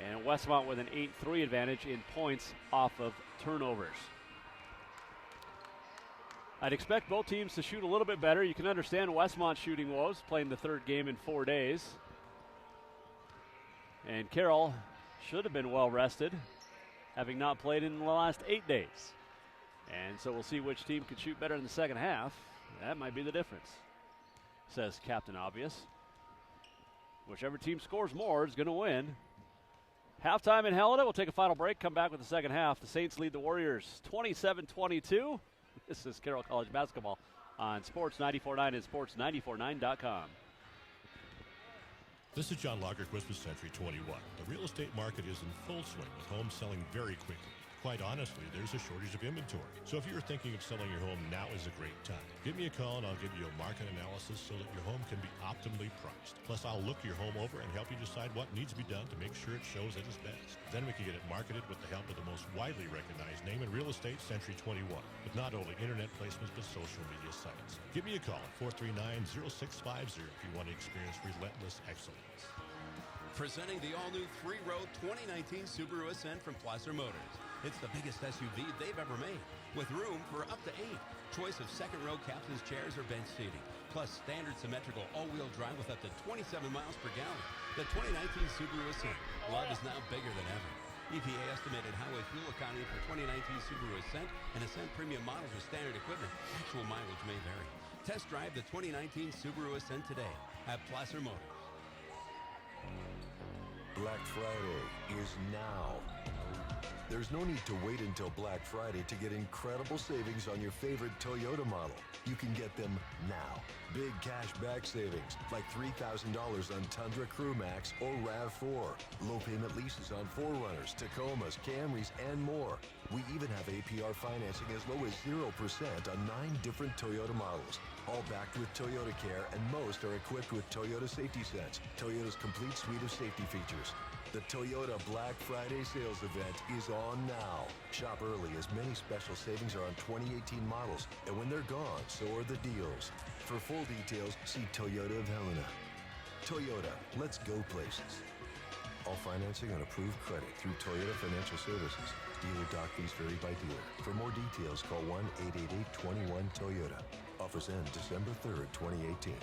And Westmont with an 8-3 advantage in points off of turnovers. I'd expect both teams to shoot a little bit better. You can understand Westmont's shooting woes, playing the third game in 4 days. And Carroll should have been well rested, having not played in the last 8 days. And so we'll see which team can shoot better in the second half. That might be the difference, says Captain Obvious. Whichever team scores more is going to win. Halftime in Helena. We'll take a final break, come back with the second half. The Saints lead the Warriors 27-22. This is Carroll College basketball on Sports 94.9 and Sports949.com. This is John Lagerquist with Century 21. The real estate market is in full swing with homes selling very quickly. Quite honestly, there's a shortage of inventory. So if you're thinking of selling your home, now is a great time. Give me a call and I'll give you a market analysis so that your home can be optimally priced. Plus, I'll look your home over and help you decide what needs to be done to make sure it shows at its best. Then we can get it marketed with the help of the most widely recognized name in real estate, Century 21, with not only internet placements but social media sites. Give me a call at 439-0650 if you want to experience relentless excellence. Presenting the all-new 3-row 2019 Subaru Ascent from Placer Motors. It's the biggest SUV they've ever made, with room for up to 8. Choice of second-row captain's chairs or bench seating, plus standard symmetrical all-wheel drive with up to 27 miles per gallon. The 2019 Subaru Ascent. Love is now bigger than ever. EPA estimated highway fuel economy for 2019 Subaru Ascent and Ascent Premium models with standard equipment. Actual mileage may vary. Test drive the 2019 Subaru Ascent today at Placer Motors. Black Friday is now. There's no need to wait until Black Friday to get incredible savings on your favorite Toyota model. You can get them now. Big cash back savings, like $3,000 on Tundra Crew Max or RAV4. Low payment leases on 4Runners, Tacomas, Camrys, and more. We even have APR financing as low as 0% on 9 different Toyota models. All backed with Toyota Care, and most are equipped with Toyota Safety Sense, Toyota's complete suite of safety features. The Toyota Black Friday sales event is on now. Shop early as many special savings are on 2018 models, and when they're gone, so are the deals. For full details, see Toyota of Helena. Toyota, let's go places. All financing on approved credit through Toyota Financial Services. Dealer doc fees vary by dealer. For more details, call 1-888-21-TOYOTA. Offers end December 3rd, 2018.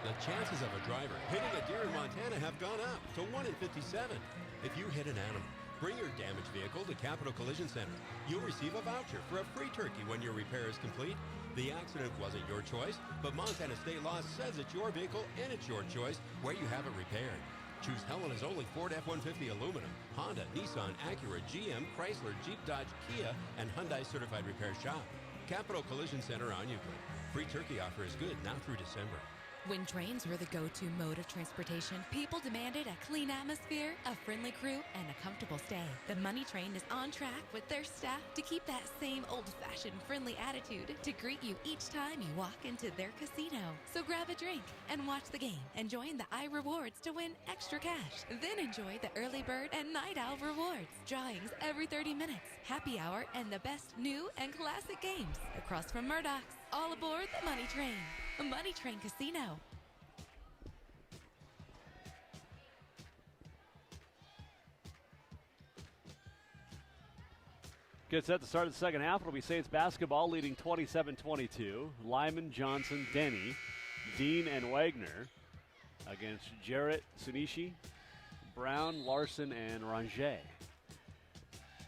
The chances of a driver hitting a deer in Montana have gone up to 1 in 57. If you hit an animal, bring your damaged vehicle to Capital Collision Center. You'll receive a voucher for a free turkey when your repair is complete. The accident wasn't your choice, but Montana state law says it's your vehicle and it's your choice where you have it repaired. Choose Helena's only Ford F-150 aluminum, Honda, Nissan, Acura, GM, Chrysler, Jeep, Dodge, Kia, and Hyundai certified repair shop. Capital Collision Center on Euclid. Free turkey offer is good now through December. When trains were the go-to mode of transportation, people demanded a clean atmosphere, a friendly crew, and a comfortable stay. The Money Train is on track with their staff to keep that same old-fashioned friendly attitude to greet you each time you walk into their casino. So grab a drink and watch the game and join the iRewards to win extra cash. Then enjoy the early bird and night owl rewards, drawings every 30 minutes, happy hour, and the best new and classic games across from Murdoch's. All aboard the Money Train. Money Train Casino. Good set to start the second half. It'll be Saints basketball leading 27-22. Lyman, Johnson, Denny, Dean, and Wagner against Jarrett, Sunishi, Brown, Larson, and Ranger.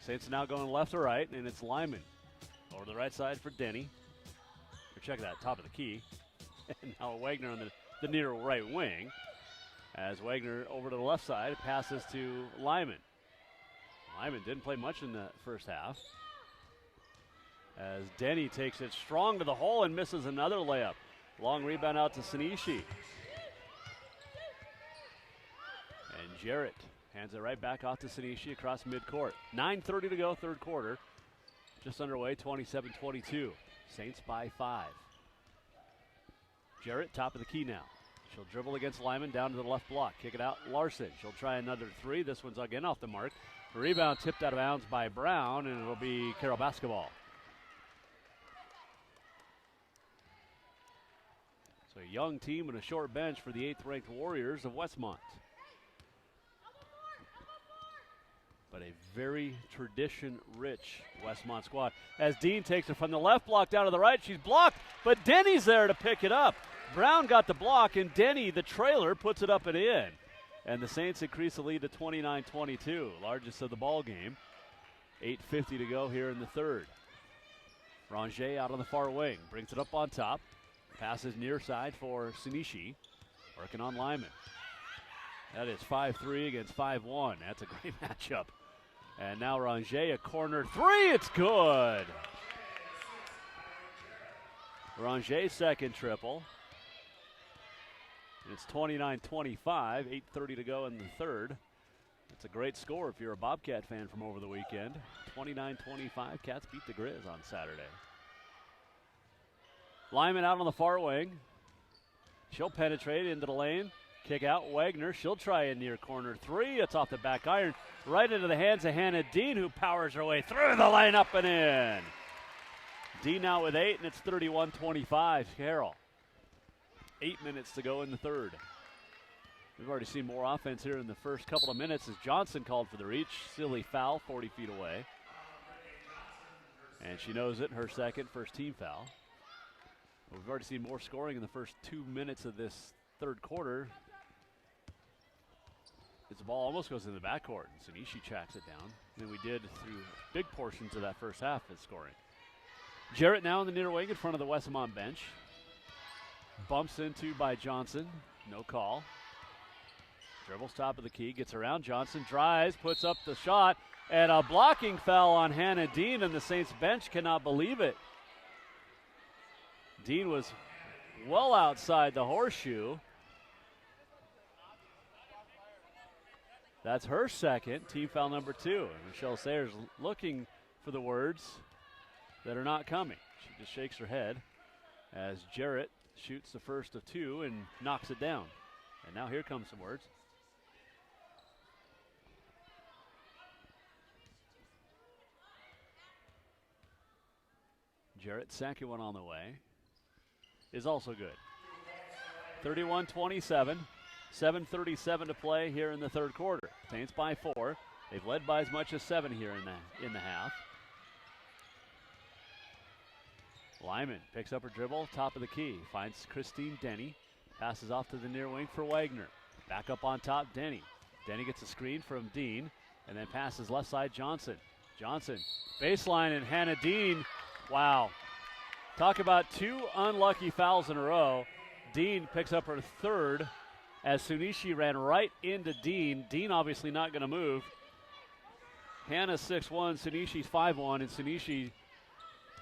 Saints now going left to right, and it's Lyman over the right side for Denny. Check that, top of the key. And now Wagner on the near right wing. As Wagner over to the left side, passes to Lyman. Lyman didn't play much in the first half. As Denny takes it strong to the hole and misses another layup. Long rebound out to Sinishi. And Jarrett hands it right back off to Sinishi across midcourt. 9:30 to go, third quarter. Just underway, 27-22. Saints by 5. Jarrett, top of the key now. She'll dribble against Lyman down to the left block. Kick it out, Larson. She'll try another three. This one's again off the mark. Rebound tipped out of bounds by Brown, and it'll be Carroll basketball. So a young team and a short bench for the 8th-ranked Warriors of Westmont. But a very tradition-rich Westmont squad. As Dean takes it from the left block down to the right, she's blocked, but Denny's there to pick it up. Brown got the block, and Denny, the trailer, puts it up and in. And the Saints increase the lead to 29-22, largest of the ball game. 8:50 to go here in the third. Ranger out on the far wing, brings it up on top. Passes near side for Sinishi, working on Lyman. That is 5-3 against 5-1. That's a great matchup. And now Ranger, a corner three, it's good. Ranger's second triple. And it's 29-25, 8:30 to go in the third. It's a great score if you're a Bobcat fan from over the weekend. 29-25, Cats beat the Grizz on Saturday. Lyman out on the far wing. She'll penetrate into the lane. Kick out Wagner. She'll try a near corner three. It's off the back iron. Right into the hands of Hannah Dean, who powers her way through the lane up and in. Dean now with 8, and it's 31-25. Carroll. 8 minutes to go in the third. We've already seen more offense here in the first couple of minutes as Johnson called for the reach. Silly foul, 40 feet away. And she knows it, her first team foul. But we've already seen more scoring in the first 2 minutes of this third quarter. As the ball almost goes in the backcourt, and Sunishi tracks it down. And we did through big portions of that first half of scoring. Jarrett now in the near wing in front of the Westmont bench. Bumps into by Johnson. No call. Dribbles top of the key, gets around Johnson, drives, puts up the shot, and a blocking foul on Hannah Dean, and the Saints bench cannot believe it. Dean was well outside the horseshoe. That's her second, team foul number 2. And Michelle Sayers looking for the words. that are not coming. She just shakes her head as Jarrett shoots the first of two and knocks it down. And now here comes some words. Jarrett's second one on the way is also good. 31-27, 7:37 to play here in the third quarter. Saints by 4. They've led by as much as 7 here in the half. Lyman picks up her dribble, top of the key, finds Christine Denny, passes off to the near wing for Wagner. Back up on top, Denny. Denny gets a screen from Dean, and then passes left side Johnson. Johnson, baseline, and Hannah Dean. Wow. Talk about 2 unlucky fouls in a row. Dean picks up her third as Sunishi ran right into Dean. Dean obviously not going to move. Hannah's 6'1", Sunishi's 5'1", and Sunishi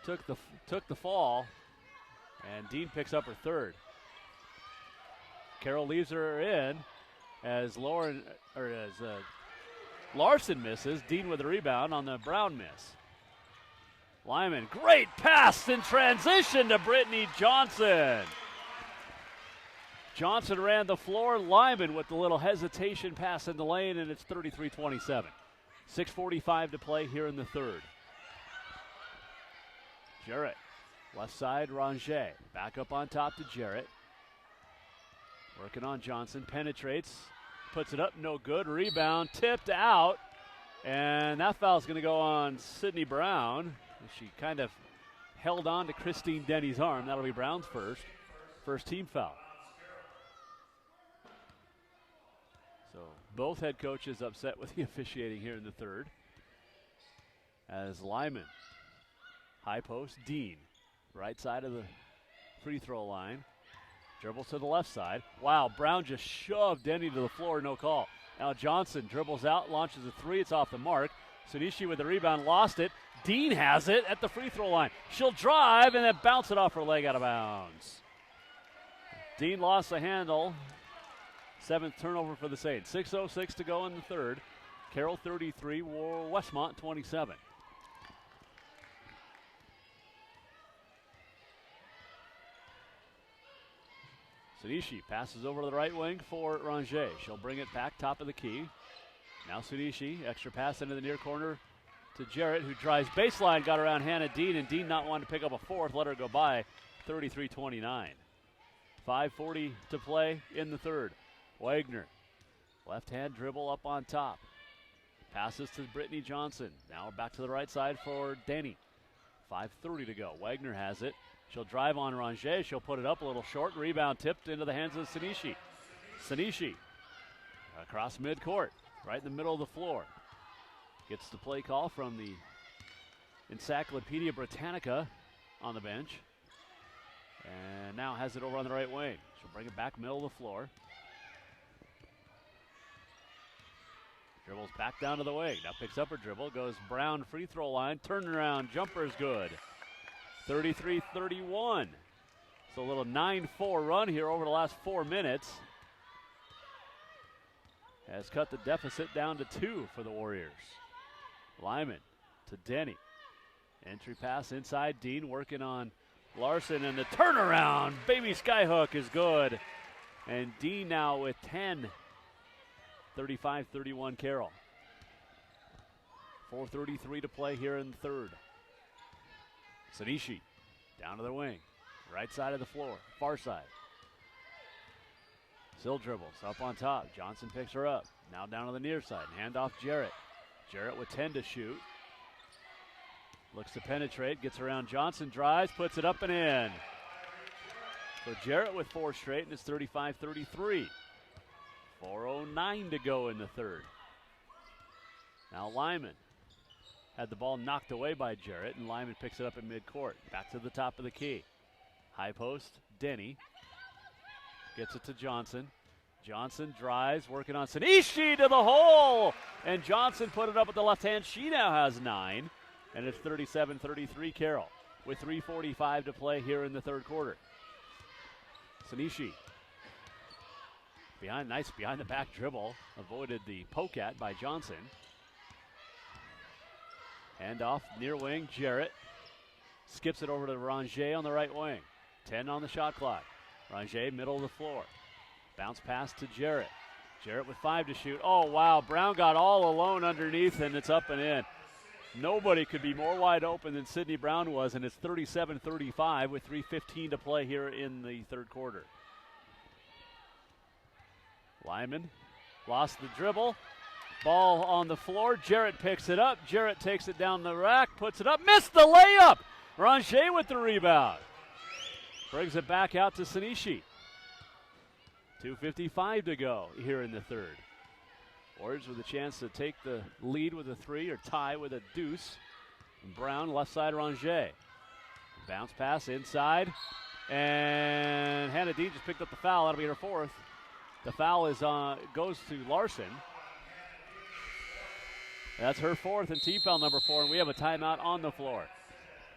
took the fall, and Dean picks up her third. Carroll leaves her in as Larson misses. Dean with a rebound on the Brown miss. Lyman, great pass in transition to Brittany Johnson. Johnson ran the floor. Lyman with the little hesitation pass in the lane, and it's 33-27. 6:45 to play here in the third. Jarrett, left side, Ranger. Back up on top to Jarrett. Working on Johnson, penetrates, puts it up, no good. Rebound, tipped out, and that foul's going to go on Sydney Brown. She kind of held on to Christine Denny's arm. That'll be Brown's first team foul. So both head coaches upset with the officiating here in the third. As Lyman, high post, Dean, right side of the free throw line. Dribbles to the left side. Wow, Brown just shoved Denny to the floor, no call. Now Johnson dribbles out, launches a three, it's off the mark. Sunishi with the rebound, lost it. Dean has it at the free throw line. She'll drive and then bounce it off her leg out of bounds. Dean lost the handle. 7th turnover for the Saints. 6:06 to go in the third. Carroll 33, Westmont 27. Sunishi passes over to the right wing for Ranger. She'll bring it back top of the key. Now Sunishi, extra pass into the near corner to Jarrett, who drives baseline, got around Hannah Dean, and Dean not wanting to pick up a fourth, let her go by. 33-29. 5:40 to play in the third. Wagner, left hand dribble up on top. Passes to Brittany Johnson. Now back to the right side for Denny. 5:30 to go. Wagner has it. She'll drive on Ranger. She'll put it up a little short. Rebound tipped into the hands of Sunishi. Sunishi across midcourt, right in the middle of the floor. Gets the play call from the Encyclopedia Britannica on the bench. And now has it over on the right wing. She'll bring it back middle of the floor. Dribbles back down to the wing. Now picks up her dribble. Goes Brown free throw line. Turnaround jumper's good. 33-31. So a little 9-4 run here over the last 4 minutes. Has cut the deficit down to 2 for the Warriors. Lyman to Denny. Entry pass inside. Dean working on Larson, and the turnaround. Baby skyhook is good. And Dean now with 10. 35-31 Carroll. 4:33 to play here in the third. Sunishi down to the wing. Right side of the floor. Far side. Still dribbles up on top. Johnson picks her up. Now down to the near side. Hand off Jarrett. Jarrett with 10 to shoot. Looks to penetrate. Gets around Johnson. Drives. Puts it up and in. So Jarrett with 4 straight, and it's 35-33. 4:09 to go in the third. Now Lyman had the ball knocked away by Jarrett, and Lyman picks it up at midcourt. Back to the top of the key. High post, Denny. Gets it to Johnson. Johnson drives, working on Sunishi to the hole! And Johnson put it up with the left hand. She now has 9, and it's 37-33 Carroll with 3:45 to play here in the third quarter. Sunishi. Nice behind the back dribble. Avoided the poke at by Johnson. Hand off near wing, Jarrett. Skips it over to Ranger on the right wing. 10 on the shot clock. Ranger, middle of the floor. Bounce pass to Jarrett. Jarrett with 5 to shoot. Oh, wow. Brown got all alone underneath, and it's up and in. Nobody could be more wide open than Sydney Brown was, and it's 37-35 with 3:15 to play here in the third quarter. Lyman lost the dribble. Ball on the floor. Jarrett picks it up. Jarrett takes it down the rack, puts it up, missed the layup. Ranger with the rebound. Brings it back out to Sanishi. 2:55 to go here in the third. Warriors with a chance to take the lead with a 3 or tie with a deuce. And Brown, left side, Ranger. Bounce pass inside. And Hannah Dean just picked up the foul. That'll be her 4th. The foul is goes to Larson. That's her 4th and team foul number 4, and we have a timeout on the floor.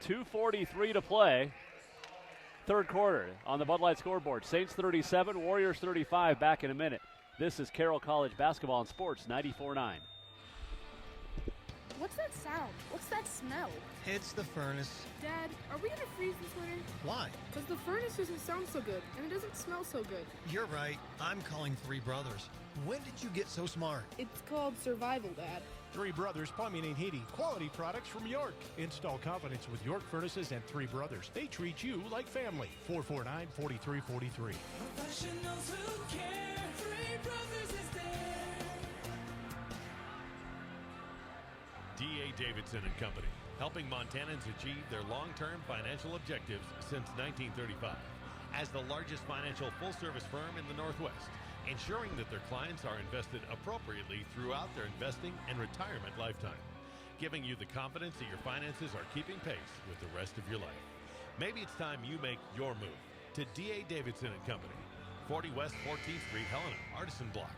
2:43 to play. Third quarter on the Bud Light scoreboard. Saints 37, Warriors 35. Back in a minute. This is Carroll College Basketball and Sports 94.9. What's that sound? What's that smell? It's the furnace. Dad, are we gonna freeze this winter? Why? Because the furnace doesn't sound so good, and it doesn't smell so good. You're right. I'm calling Three Brothers. When did you get so smart? It's called survival, Dad. Three Brothers Plumbing and Heating. Quality products from York. Install confidence with York Furnaces and Three Brothers. They treat you like family. 449-4343. Professionals who care. Three Brothers is there. D.A. Davidson and Company, helping Montanans achieve their long-term financial objectives since 1935. As the largest financial full-service firm in the Northwest, ensuring that their clients are invested appropriately throughout their investing and retirement lifetime, giving you the confidence that your finances are keeping pace with the rest of your life. Maybe it's time you make your move to D.A. Davidson and Company, 40 West 14th Street, Helena, Artisan Block.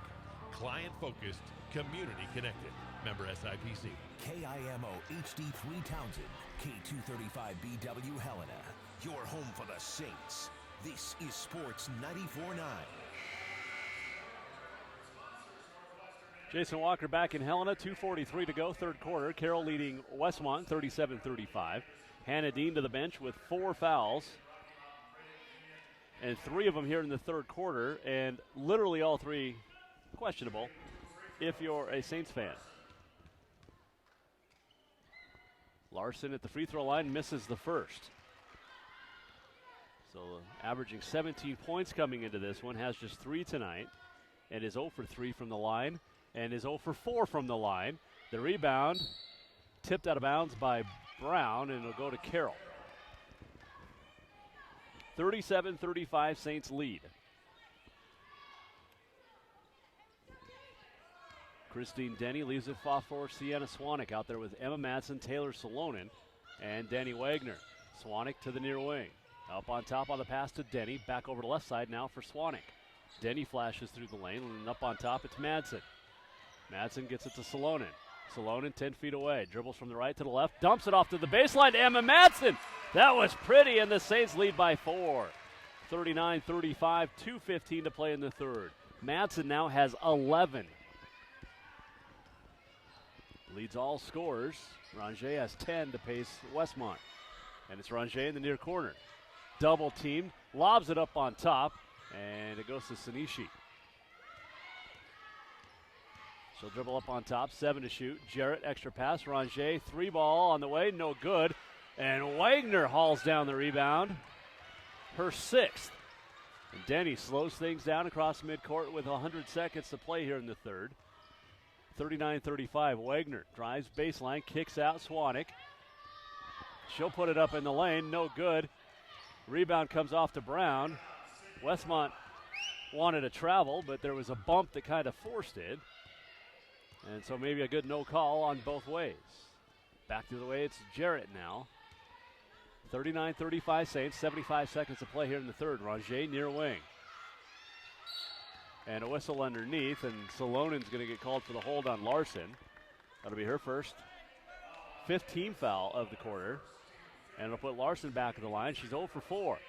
Client-focused, community-connected. Member SIPC. KIMO HD3 Townsend, K235BW Helena. Your home for the Saints. This is Sports 94.9. Jason Walker back in Helena, 2:43 to go, third quarter. Carroll leading Westmont 37-35. Hannah Dean to the bench with 4 fouls. And 3 of them here in the third quarter, and literally all 3 questionable if you're a Saints fan. Larson at the free throw line misses the first. So averaging 17 points coming into this one, has just 3 tonight, and is 0 for 3 from the line, and is 0 for 4 from the line. The rebound tipped out of bounds by Brown, and it'll go to Carroll. 37-35 Saints lead. Christine Denny leaves it for Sienna Swanwick out there with Emma Madsen, Taylor Salonen, and Denny Wagner. Swanwick to the near wing. Up on top on the pass to Denny. Back over to left side now for Swanwick. Denny flashes through the lane, and up on top it's Madsen. Madsen gets it to Salonen. Salonen 10 feet away. Dribbles from the right to the left. Dumps it off to the baseline to Emma Madsen. That was pretty, and the Saints lead by 4. 39-35, 2:15 to play in the third. Madsen now has 11. Leads all scorers. Ranger has 10 to pace Westmont. And it's Ranger in the near corner. Double teamed, lobs it up on top, and it goes to Sanishi. She'll dribble up on top, 7 to shoot. Jarrett, extra pass. Ranger, 3 ball on the way, no good. And Wagner hauls down the rebound. Her 6th. And Denny slows things down across midcourt with 100 seconds to play here in the third. 39-35. Wagner drives baseline, kicks out Swanwick. She'll put it up in the lane, no good. Rebound comes off to Brown. Westmont wanted to travel, but there was a bump that kind of forced it. And so maybe a good no call on both ways. Back to the way it's Jarrett now. 39-35 Saints, 75 seconds to play here in the third. Ranger near wing. And a whistle underneath, and Salonen's going to get called for the hold on Larson. That'll be her first 15 foul of the quarter. And it'll put Larson back at the line. She's 0 for 4.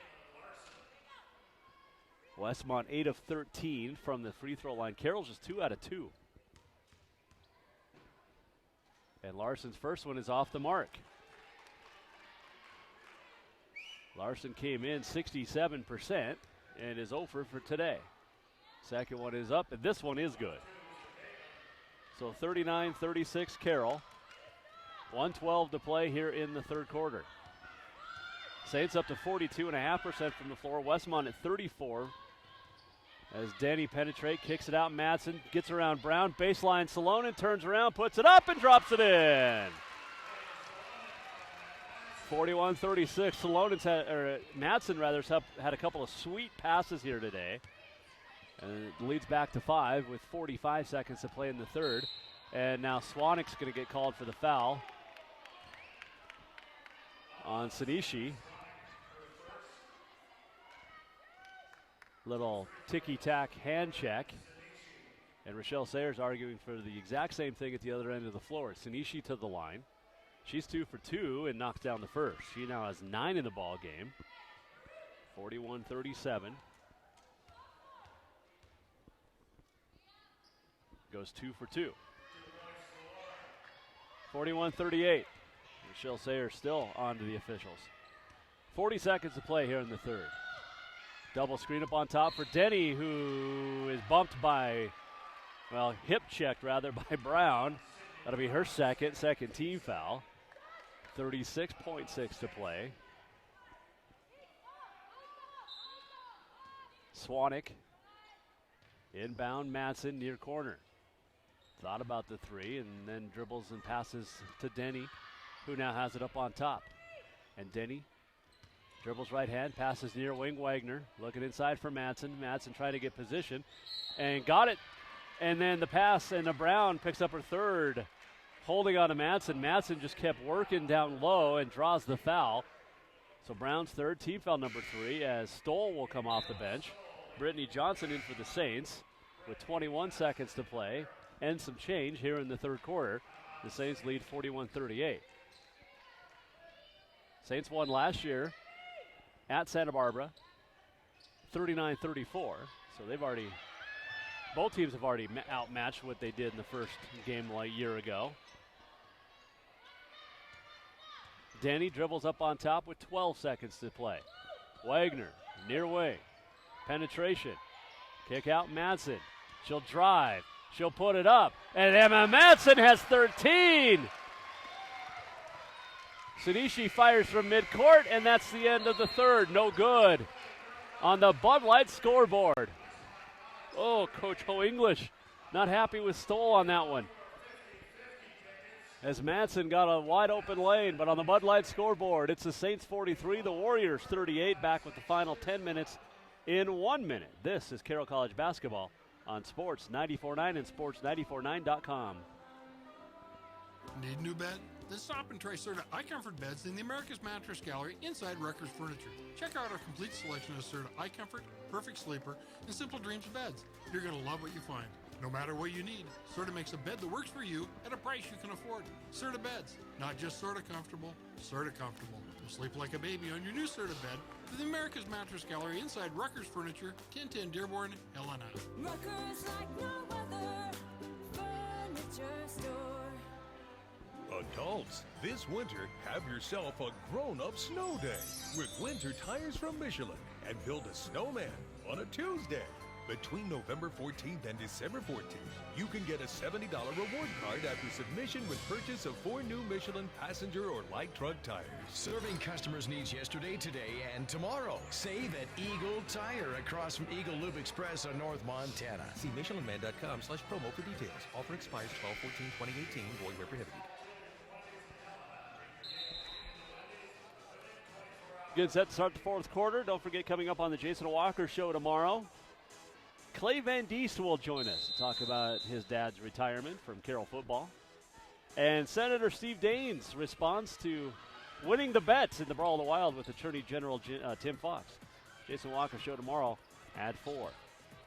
Westmont 8 of 13 from the free throw line. Carroll's just 2 out of 2. And Larson's first one is off the mark. Larson came in 67% and is over for today. Second one is up, and this one is good. So 39-36 Carroll. 1:12 to play here in the third quarter. Saints up to 42.5% from the floor. Westmont at 34. As Denny penetrate, kicks it out. Madsen gets around Brown. Baseline Salonen turns around, puts it up, and drops it in. 41-36. Salonen's Madsen had a couple of sweet passes here today. And it leads back to 5 with 45 seconds to play in the third. And now Swanik's going to get called for the foul on Sanishi. Little ticky-tack hand check. And Rochelle Sayers arguing for the exact same thing at the other end of the floor. Sanishi to the line. She's 2 for 2 and knocks down the first. She now has 9 in the ball game. 41-37. Goes 2 for 2. 41-38. Michelle Sayers still on to the officials. 40 seconds to play here in the third. Double screen up on top for Denny, who is bumped hip checked rather by Brown. That'll be her second team foul. 36.6 to play. Swanik. Inbound Madsen near corner. Thought about the three and then dribbles and passes to Denny, who now has it up on top. And Denny dribbles right hand, passes near wing. Wagner looking inside for Madsen. Madsen trying to get position and got it. And then the pass, and Brown picks up her third, holding on to Madsen. Madsen just kept working down low and draws the foul. So Brown's third, team foul number 3, as Stoll will come off the bench. Brittany Johnson in for the Saints with 21 seconds to play and some change here in the third quarter. The Saints lead 41-38. Saints won last year at Santa Barbara, 39-34. So both teams have already outmatched what they did in the first game a year ago. Denny dribbles up on top with 12 seconds to play. Wagner, near wing. Penetration. Kick out Madsen. She'll drive. She'll put it up. And Emma Madsen has 13. Sanishi fires from midcourt, and that's the end of the third. No good on the Bud Light scoreboard. Oh, Coach Ho English not happy with Stoll on that one. As Madsen got a wide open lane, but on the Bud Light scoreboard, it's the Saints 43, the Warriors 38, back with the final 10 minutes in 1 minute. This is Carroll College basketball on Sports 94.9 and Sports949.com. Need a new bed? Then stop and try Serta iComfort beds in the America's Mattress Gallery inside Rutgers Furniture. Check out our complete selection of Serta iComfort, Perfect Sleeper, and Simple Dreams beds. You're going to love what you find. No matter what you need, Serta makes a bed that works for you at a price you can afford. Serta beds, not just sorta comfortable, Serta comfortable. You'll sleep like a baby on your new Serta bed to the America's Mattress Gallery inside Rutgers Furniture, 1010 Dearborn, Helena. Rutgers like no other furniture store. Adults, this winter, have yourself a grown-up snow day with winter tires from Michelin and build a snowman on a Tuesday. Between November 14th and December 14th, you can get a $70 reward card after submission with purchase of 4 new Michelin passenger or light truck tires. Serving customers' needs yesterday, today, and tomorrow. Save at Eagle Tire across from Eagle Loop Express on North Montana. See MichelinMan.com/promo for details. Offer expires 12/14/2018. Void where prohibited. Good set to start the fourth quarter. Don't forget, coming up on the Jason Walker Show tomorrow, Clay Van Diest will join us to talk about his dad's retirement from Carroll football. And Senator Steve Daines responds to winning the bets in the Brawl of the Wild with Attorney General Tim Fox. Jason Walker Show tomorrow at 4.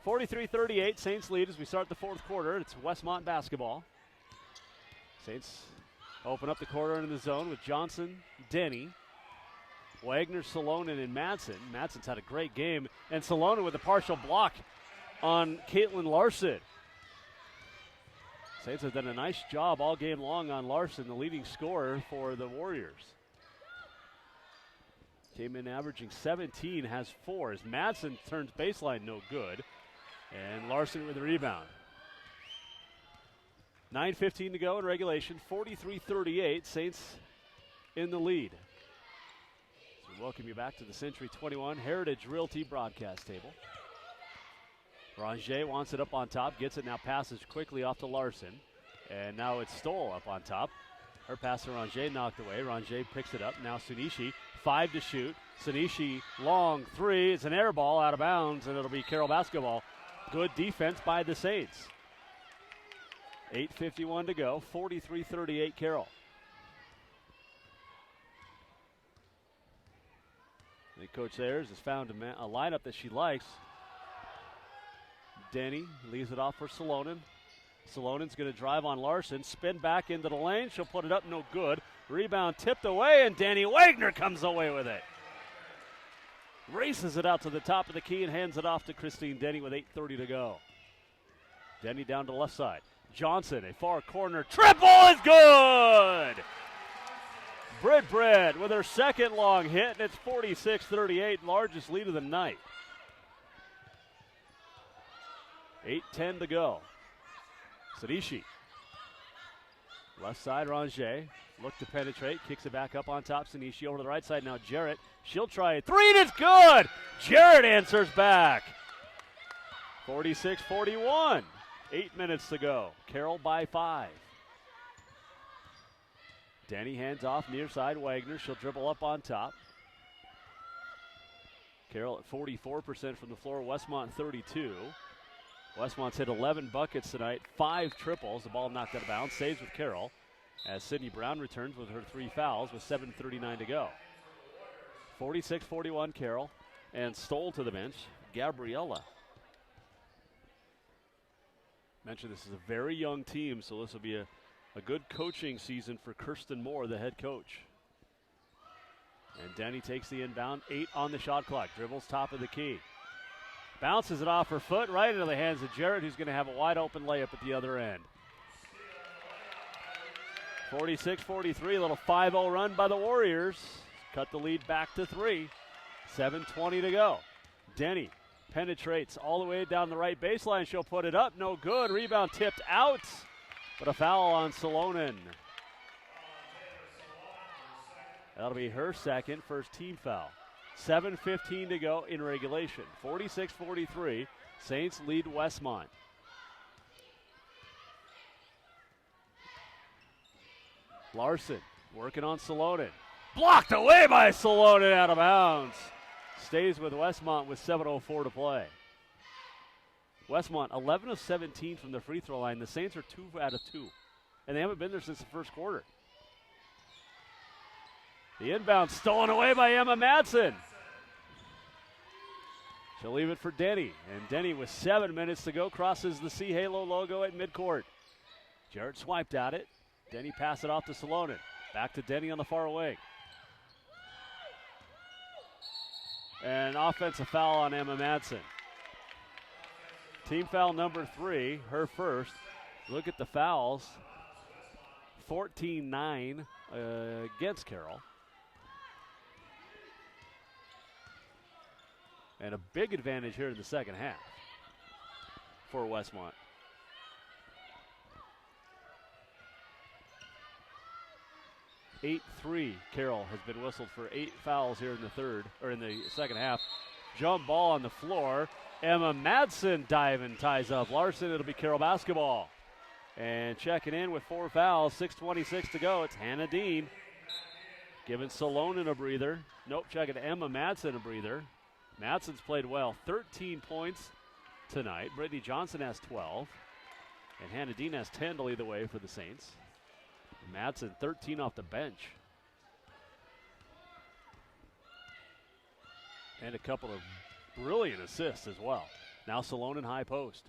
43-38, Saints lead as we start the fourth quarter. It's Westmont basketball. Saints open up the quarter into the zone with Johnson, Denny, Wagner, Salonen, and Madsen. Madsen's had a great game. And Salonen with a partial block on Caitlin Larson. Saints have done a nice job all game long on Larson, the leading scorer for the Warriors. Came in averaging 17, has 4 as Madsen turns baseline no good. And Larson with the rebound. 9:15 to go in regulation, 43-38, Saints in the lead. So we welcome you back to the Century 21 Heritage Realty broadcast table. Ranger wants it up on top, gets it now, passes quickly off to Larson. And now it's Stoll up on top. Her pass to Ranger knocked away. Ranger picks it up. Now Sunishi, 5 to shoot. Sunishi, long 3. It's an air ball out of bounds, and it'll be Carroll basketball. Good defense by the Saints. 8:51 to go. 43-38 Carroll. The coach Ayers has found a lineup that she likes. Denny leaves it off for Salonen. Salonen's going to drive on Larson, spin back into the lane. She'll put it up, no good. Rebound tipped away, and Danny Wagner comes away with it. Races it out to the top of the key and hands it off to Christine Denny with 8:30 to go. Denny down to the left side. Johnson, a far corner. Triple is good! Britt with her second long hit, and it's 46-38, largest lead of the night. 8:10 to go. Sadishi. Left side, Ranger. Look to penetrate. Kicks it back up on top. Sanishi over to the right side. Now Jarrett. She'll try it. 3 and it's good! Jarrett answers back. 46-41. 8 minutes to go. Carroll by 5. Danny hands off near side. Wagner. She'll dribble up on top. Carroll at 44% from the floor. Westmont 32. Westmont's hit 11 buckets tonight, 5 triples. The ball knocked out of bounds, saves with Carroll as Sydney Brown returns with her 3 fouls with 7:39 to go. 46-41 Carroll, and Stoll to the bench, Gabriella. Mentioned this is a very young team, so this will be a good coaching season for Kirsten Moore, the head coach. And Denny takes the inbound, 8 on the shot clock, dribbles top of the key. Bounces it off her foot right into the hands of Jarrett, who's going to have a wide open layup at the other end. 46-43, a little 5-0 run by the Warriors. Cut the lead back to 3. 7:20 to go. Denny penetrates all the way down the right baseline. She'll put it up, no good. Rebound tipped out, but a foul on Salonen. That'll be her second, first team foul. 7:15 to go in regulation. 46-43. Saints lead Westmont. Larson working on Salonen. Blocked away by Salonen, out of bounds. Stays with Westmont with 7:04 to play. Westmont 11 of 17 from the free throw line. The Saints are 2 out of 2. And they haven't been there since the first quarter. The inbound stolen away by Emma Madsen. She'll leave it for Denny. And Denny, with 7 minutes to go, crosses the Sea Halo logo at midcourt. Jarrett swiped at it. Denny passed it off to Salonen. Back to Denny on the far wing. And offensive foul on Emma Madsen. Team foul number 3, her first. Look at the fouls. 14-9 against Carroll. And a big advantage here in the second half for Westmont. (8-3) Carroll has been whistled for 8 fouls here in the second half. Jump ball on the floor. Emma Madsen diving, ties up Larson. It'll be Carroll basketball. And checking in with 4 fouls, 6:26 to go. It's Hannah Dean giving Salonen a breather. Nope, checking Emma Madsen a breather. Madsen's played well, 13 points tonight. Brittany Johnson has 12. And Hannah Dean has 10 to lead the way for the Saints. Madsen 13 off the bench. And a couple of brilliant assists as well. Now Salonen high post.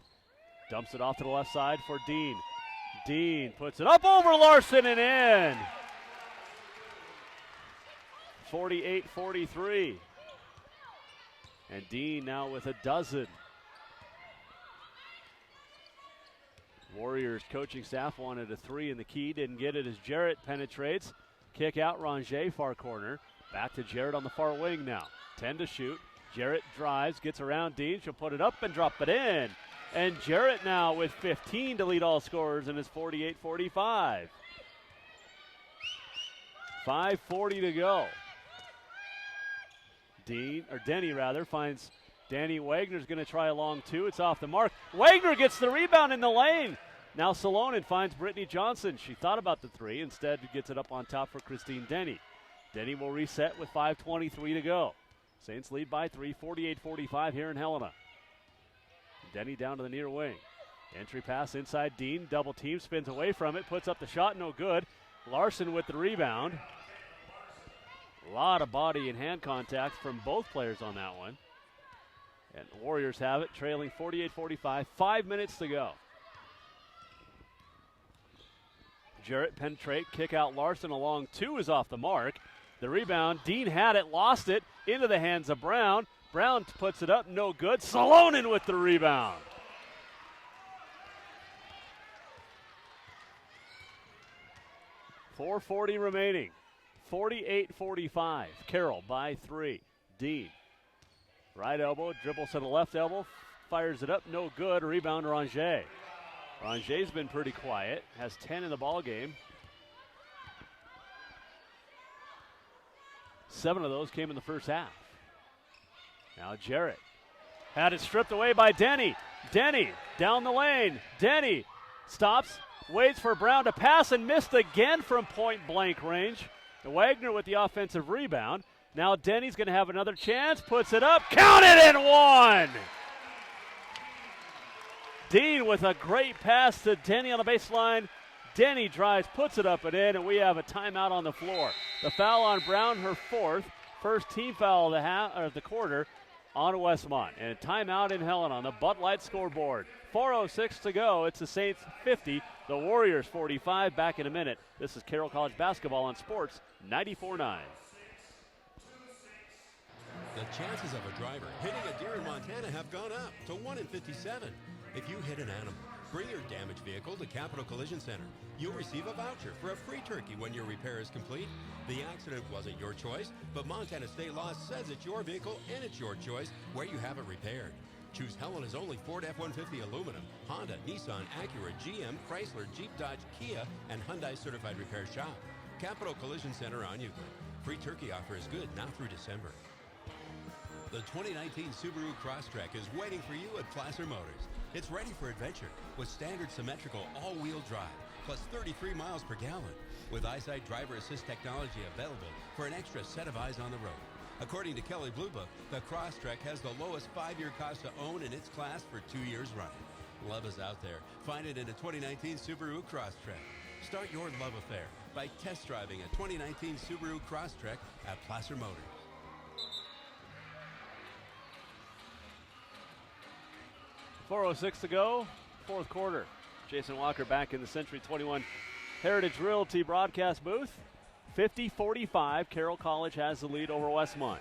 Dumps it off to the left side for Dean. Dean puts it up over Larson and in. 48-43. And Dean now with a dozen. Warriors coaching staff wanted a 3 in the key. Didn't get it as Jarrett penetrates. Kick out Ranger, far corner. Back to Jarrett on the far wing now. 10 to shoot. Jarrett drives, gets around Dean. She'll put it up and drop it in. And Jarrett now with 15 to lead all scorers in his 48-45. 5:40 to go. Denny finds Danny Wagner's going to try a long two. It's off the mark. Wagner gets the rebound in the lane. Now Salonen finds Brittany Johnson. She thought about the three. Instead, gets it up on top for Christine Denny. Denny will reset with 5:23 to go. Saints lead by 3, 48-45 here in Helena. Denny down to the near wing. Entry pass inside Dean. Double team, spins away from it. Puts up the shot, no good. Larson with the rebound. A lot of body and hand contact from both players on that one. And the Warriors have it, trailing 48-45. 5 minutes to go. Jarrett penetrate, kick out Larson. A long two is off the mark. The rebound, Dean had it, lost it, into the hands of Brown. Brown puts it up, no good. Salonen with the rebound. .440 remaining. 48-45. Carroll by 3. Dean. Right elbow, dribbles to the left elbow, fires it up, no good. Rebound, Ranger. Ranger's been pretty quiet, has 10 in the ball game. 7 of those came in the first half. Now Jarrett had it stripped away by Denny. Denny down the lane. Denny stops, waits for Brown to pass and missed again from point blank range. Wagner with the offensive rebound. Now Denny's going to have another chance, puts it up, counted and one! Dean with a great pass to Denny on the baseline. Denny drives, puts it up and in, and we have a timeout on the floor. The foul on Brown, her first team foul of the quarter on Westmont. And a timeout in Helena on the Bud Light scoreboard. 4:06 to go. It's the Saints 50, the Warriors 45. Back in a minute. This is Carroll College basketball on Sports 94.9. The chances of a driver hitting a deer in Montana have gone up to 1 in 57. If you hit an animal, bring your damaged vehicle to Capital Collision Center. You'll receive a voucher for a free turkey when your repair is complete. The accident wasn't your choice, but Montana state law says it's your vehicle and it's your choice where you have it repaired. Choose Helena's only Ford F-150 aluminum, Honda, Nissan, Acura, GM, Chrysler, Jeep, Dodge, Kia, and Hyundai certified repair shop. Capital Collision Center on Euclid. Free turkey offer is good now through December. The 2019 Subaru Crosstrek is waiting for you at Placer Motors. It's ready for adventure with standard symmetrical all-wheel drive, plus 33 miles per gallon, with EyeSight driver assist technology available for an extra set of eyes on the road. According to Kelley Blue Book, the Crosstrek has the lowest 5-year cost to own in its class for 2 years running. Love is out there. Find it in a 2019 Subaru Crosstrek. Start your love affair by test driving a 2019 Subaru Crosstrek at Placer Motors. .406 to go, fourth quarter. Jason Walker back in the Century 21 Heritage Realty broadcast booth. 50-45, Carroll College has the lead over Westmont.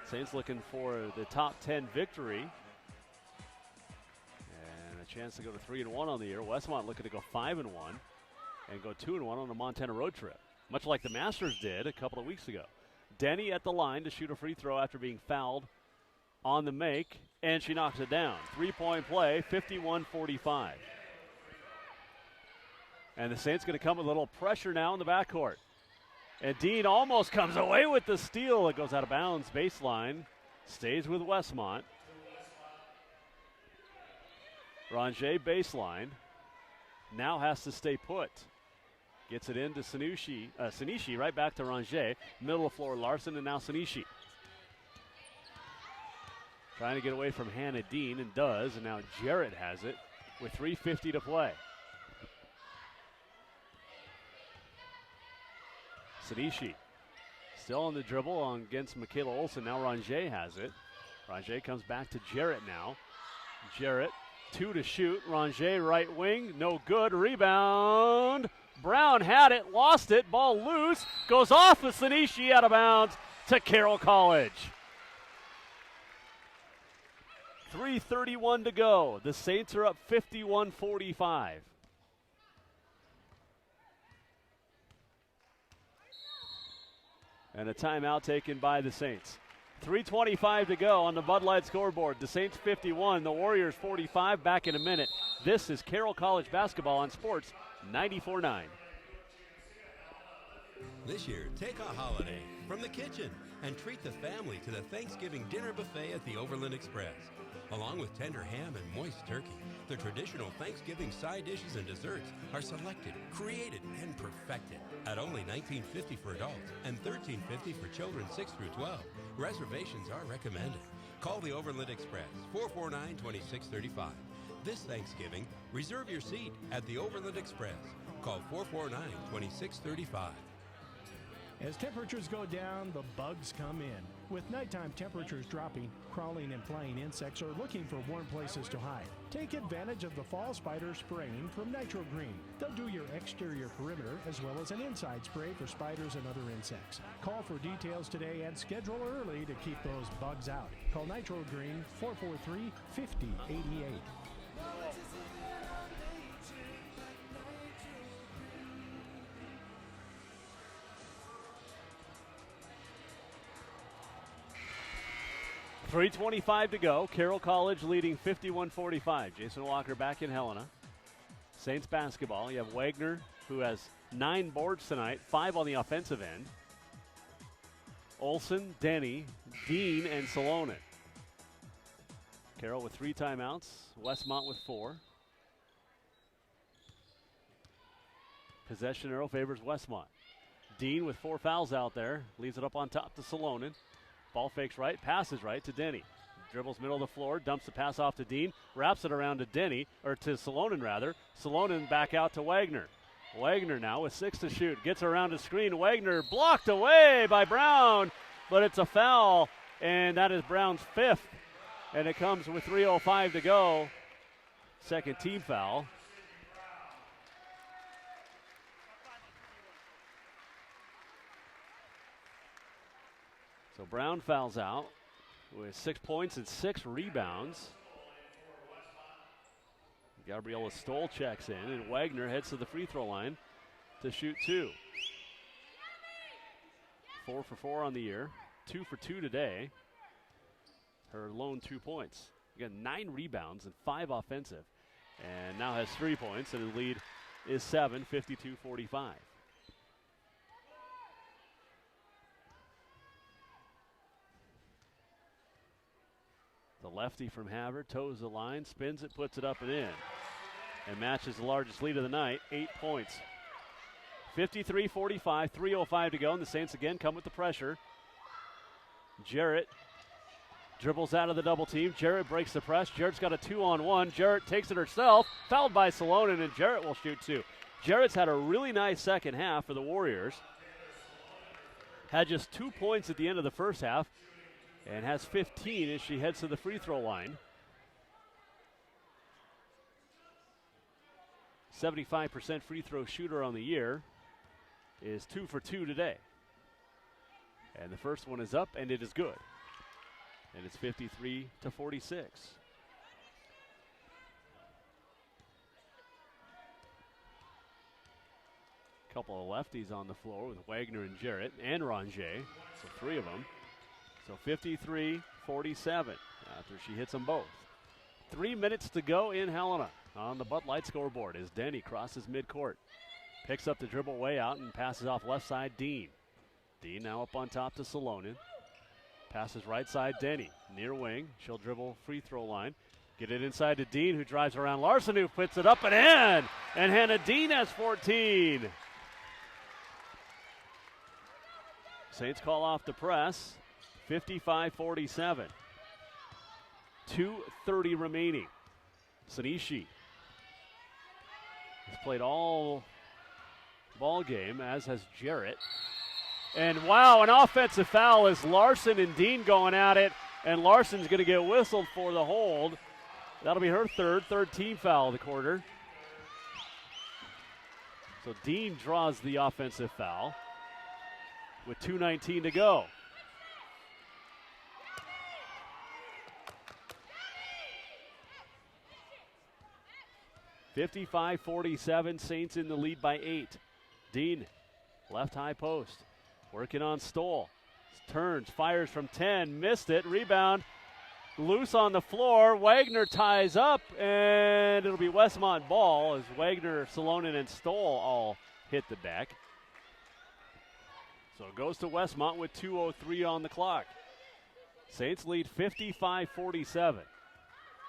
Saints looking for the top 10 victory. And a chance to go to 3-1 on the year. Westmont looking to go 5-1 and go 2-1 on a Montana road trip, much like the Masters did a couple of weeks ago. Denny at the line to shoot a free throw after being fouled on the make, and she knocks it down. 3-point play, 51-45. And the Saints going to come with a little pressure now in the backcourt. And Dean almost comes away with the steal. It goes out of bounds, baseline. Stays with Westmont. Ranger baseline. Now has to stay put. Gets it into Sanishi, right back to Ranger. Middle of floor, Larson, and now Sanishi. Trying to get away from Hannah Dean, and does, and now Jarrett has it with 3:50 to play. Sanishi still on the dribble against Michaela Olsen. Now Ranger has it. Ranger comes back to Jarrett now. Jarrett, 2 to shoot. Ranger right wing, no good. Rebound. Brown had it, lost it. Ball loose, goes off of Sanishi out of bounds to Carroll College. 3:31 to go. The Saints are up 51-45. And a timeout taken by the Saints. 3:25 to go on the Bud Light scoreboard. The Saints 51, the Warriors 45. Back in a minute. This is Carroll College basketball on Sports 94.9. This year, take a holiday from the kitchen and treat the family to the Thanksgiving dinner buffet at the Overland Express. Along with tender ham and moist turkey, the traditional Thanksgiving side dishes and desserts are selected, created, and perfected at only $19.50 for adults and $13.50 for children 6 through 12. Reservations are recommended. Call the Overland Express, 449-2635. This Thanksgiving, reserve your seat at the Overland Express. Call 449-2635. As temperatures go down, the bugs come in. With nighttime temperatures dropping, crawling and flying insects are looking for warm places to hide. Take advantage of the fall spider spraying from Nitro Green. They'll do your exterior perimeter as well as an inside spray for spiders and other insects. Call for details today and schedule early to keep those bugs out. Call Nitro Green 443-5088. 3:25 to go. Carroll College leading 51-45. Jason Walker back in Helena. Saints basketball. You have Wagner, who has 9 boards tonight, 5 on the offensive end. Olson, Denny, Dean, and Salonen. Carroll with 3 timeouts. Westmont with 4. Possession arrow favors Westmont. Dean with 4 fouls out there. Leaves it up on top to Salonen. Ball fakes right, passes right to Denny. Dribbles middle of the floor, dumps the pass off to Dean, wraps it around to Denny, or to Salonen rather. Salonen back out to Wagner. Wagner now with 6 to shoot. Gets around the screen. Wagner blocked away by Brown, but it's a foul, and that is Brown's 5th. And it comes with 3:05 to go. Second team foul. So Brown fouls out with 6 points and 6 rebounds. Gabriela Stoll checks in, and Wagner heads to the free throw line to shoot 2. 4 for 4 on the year, 2 for 2 today. Her lone 2 points. Again, 9 rebounds and 5 offensive. And now has 3 points, and the lead is 7, 52-45. The lefty from Havre toes the line, spins it, puts it up and in, and matches the largest lead of the night, 8 points. 53-45, 3:05 to go, and the Saints again come with the pressure. Jarrett dribbles out of the double team. Jarrett breaks the press. Jarrett's got a 2-on-1. Jarrett takes it herself, fouled by Salonen, and Jarrett will shoot 2. Jarrett's had a really nice second half for the Warriors. Had just 2 points at the end of the first half, and has 15 as she heads to the free throw line. 75% free throw shooter on the year, is 2 for 2 today. And the first one is up, and it is good. And it's 53-46. Couple of lefties on the floor with Wagner and Jarrett and Ranger, so 3 of them. So 53-47 after she hits them both. 3 minutes to go in Helena on the Bud Light scoreboard as Denny crosses midcourt. Picks up the dribble way out and passes off left side Dean. Dean now up on top to Salonen. Passes right side Denny. Near wing. She'll dribble free throw line. Get it inside to Dean, who drives around Larson, who puts it up and in. And Hannah Dean has 14. Saints call off the press. 55-47. 2:30 remaining. Sanishi has played all ball game, as has Jarrett. And wow, an offensive foul as Larson and Dean going at it, and Larson's going to get whistled for the hold. That'll be her third team foul of the quarter. So Dean draws the offensive foul with 2:19 to go. 55-47, Saints in the lead by 8. Dean, left high post. Working on Stoll. Turns, fires from 10, missed it. Rebound, loose on the floor. Wagner ties up, and it'll be Westmont ball as Wagner, Salonen, and Stoll all hit the deck. So it goes to Westmont with 2:03 on the clock. Saints lead 55-47.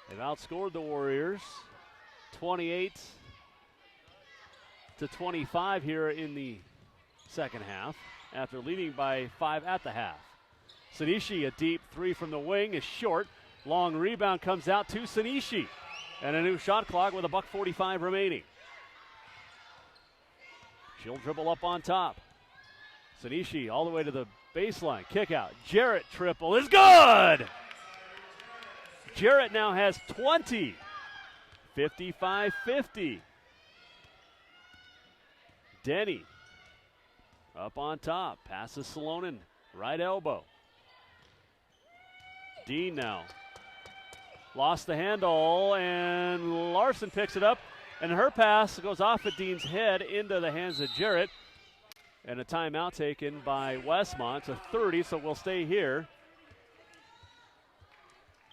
They've outscored the Warriors 28-25 here in the second half after leading by 5 at the half. Sanishi, a deep three from the wing, is short. Long rebound comes out to Sanishi. And a new shot clock with $1:45 remaining. She'll dribble up on top. Sanishi all the way to the baseline. Kick out. Jarrett triple is good! Jarrett now has 20. 55-50. Denny up on top. Passes Salonen. Right elbow. Dean now. Lost the handle, and Larson picks it up. And her pass goes off at Dean's head into the hands of Jarrett. And a timeout taken by Westmont. It's a 30, so we'll stay here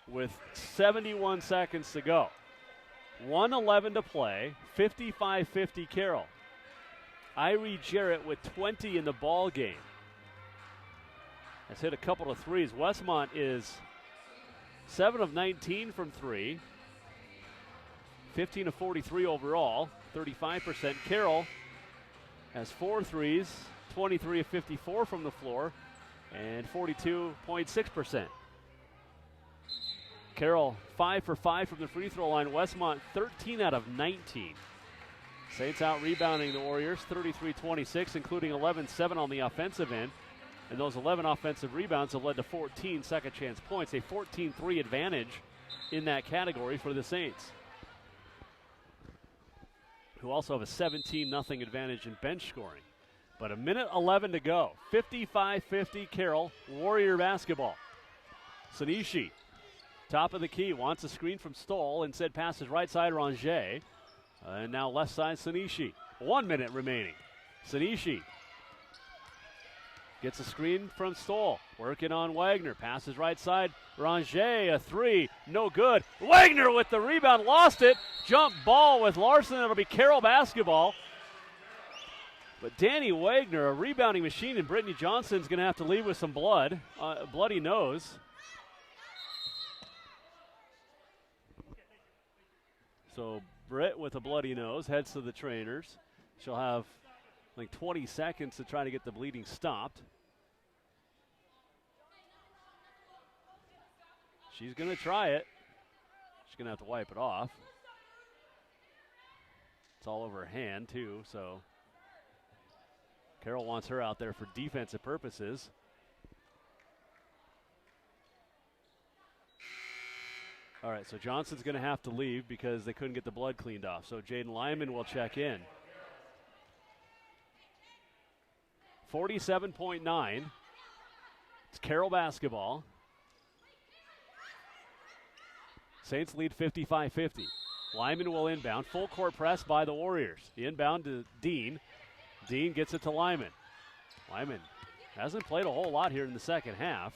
with 71 seconds to go. 1:11 to play, 55-50 Carroll. Irie Jarrett with 20 in the ball game. Has hit a couple of threes. Westmont is 7 of 19 from 3. 15 of 43 overall, 35%. Carroll has 4 threes, 23 of 54 from the floor, and 42.6%. Carroll 5 for 5 from the free throw line. Westmont 13 out of 19. Saints out rebounding the Warriors 33-26, including 11-7 on the offensive end. And those 11 offensive rebounds have led to 14 second chance points, a 14-3 advantage in that category for the Saints, who also have a 17-0 advantage in bench scoring. But 1:11 to go. 55-50 Carroll, Warrior basketball. Sanishi, top of the key, wants a screen from Stoll. Instead passes right side Ranger. And now left side Sanishi. 1 minute remaining. Sanishi gets a screen from Stoll. Working on Wagner. Passes right side. Ranger, a three. No good. Wagner with the rebound. Lost it. Jump ball with Larson. It'll be Carroll basketball. But Danny Wagner, a rebounding machine, and Brittany Johnson's going to have to leave with some blood. Bloody nose. So Britt with a bloody nose heads to the trainers. She'll have like 20 seconds to try to get the bleeding stopped. She's going to try it. She's going to have to wipe it off. It's all over her hand, too, so Carroll wants her out there for defensive purposes. All right, so Johnson's going to have to leave because they couldn't get the blood cleaned off. So Jaden Lyman will check in. 47.9. It's Carroll basketball. Saints lead 55-50. Lyman will inbound. Full court press by the Warriors. The inbound to Dean. Dean gets it to Lyman. Lyman hasn't played a whole lot here in the second half.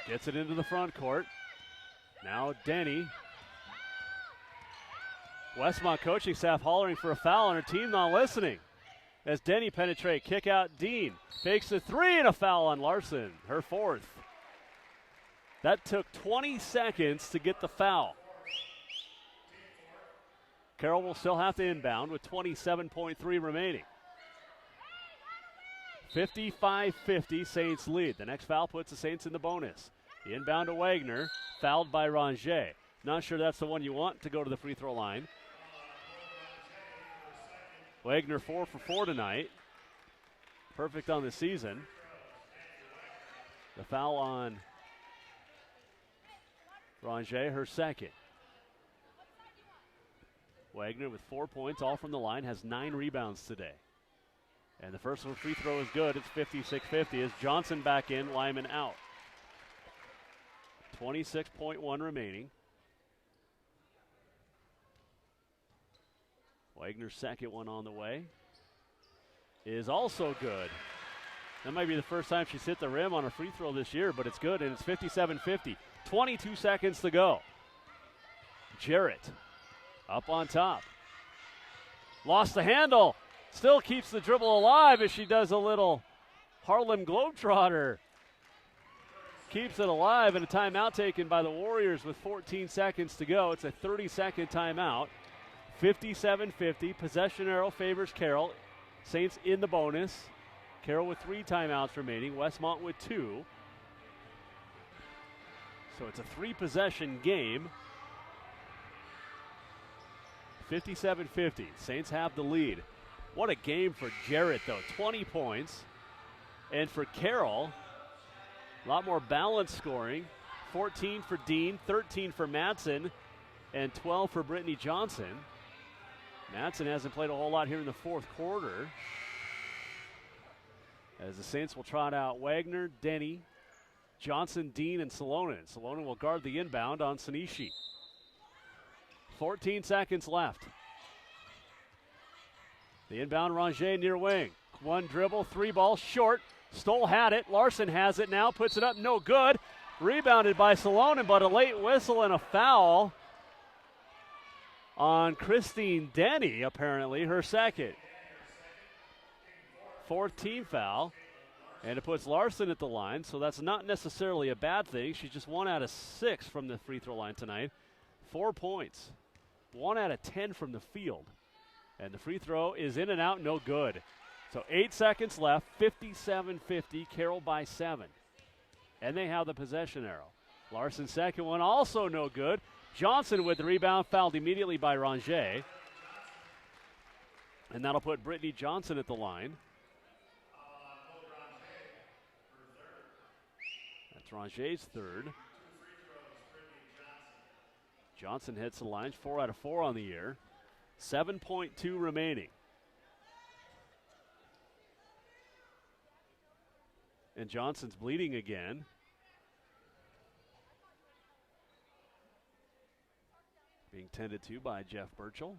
Gets it into the front court. Now Denny. Westmont coaching staff hollering for a foul, and her team not listening. As Denny penetrate, kick out Dean. Takes the three and a foul on Larson, her fourth. That took 20 seconds to get the foul. Carroll will still have to inbound with 27.3 remaining. 55-50 Saints lead. The next foul puts the Saints in the bonus. The inbound to Wagner, fouled by Ranger. Not sure that's the one you want to go to the free throw line. Wagner 4 for 4 tonight. Perfect on the season. The foul on Ranger, her second. Wagner with 4 points, all from the line, has 9 rebounds today. And the first one free throw is good. It's 56-50 as Johnson back in, Lyman out. 26.1 remaining. Wagner's second one on the way. is also good. That might be the first time she's hit the rim on a free throw this year, but it's good, and it's 57-50. 22 seconds to go. Jarrett up on top. Lost the handle. Still keeps the dribble alive as she does a little Harlem Globetrotter. Keeps it alive, and a timeout taken by the Warriors with 14 seconds to go. It's a 30-second timeout. 57-50. Possession arrow favors Carroll. Saints in the bonus. Carroll with 3 timeouts remaining. Westmont with 2. So it's a 3-possession game. 57-50. Saints have the lead. What a game for Jarrett, though. 20 points. And for Carroll, a lot more balanced scoring. 14 for Dean, 13 for Madsen, and 12 for Brittany Johnson. Madsen hasn't played a whole lot here in the fourth quarter. As the Saints will trot out Wagner, Denny, Johnson, Dean, and Salonen. Salonen will guard the inbound on Sanishi. 14 seconds left. The inbound Ranger near wing. One dribble, 3 ball, short. Stoll had it. Larson has it now, puts it up, no good. Rebounded by Salonen, but a late whistle and a foul on Christine Denny, apparently, her second. 4th team foul, and it puts Larson at the line, so that's not necessarily a bad thing. She's just 1 out of 6 from the free throw line tonight. 4 points, 1 out of 10 from the field. And the free throw is in and out, no good. So 8 seconds left, 57-50, Carroll by 7. And they have the possession arrow. Larson's second one also no good. Johnson with the rebound, fouled immediately by Ranger. And that'll put Brittany Johnson at the line. That's Ranger's third. Johnson hits the line, 4 out of 4 on the year. 7.2 remaining. And Johnson's bleeding again. Being tended to by Jeff Burchell.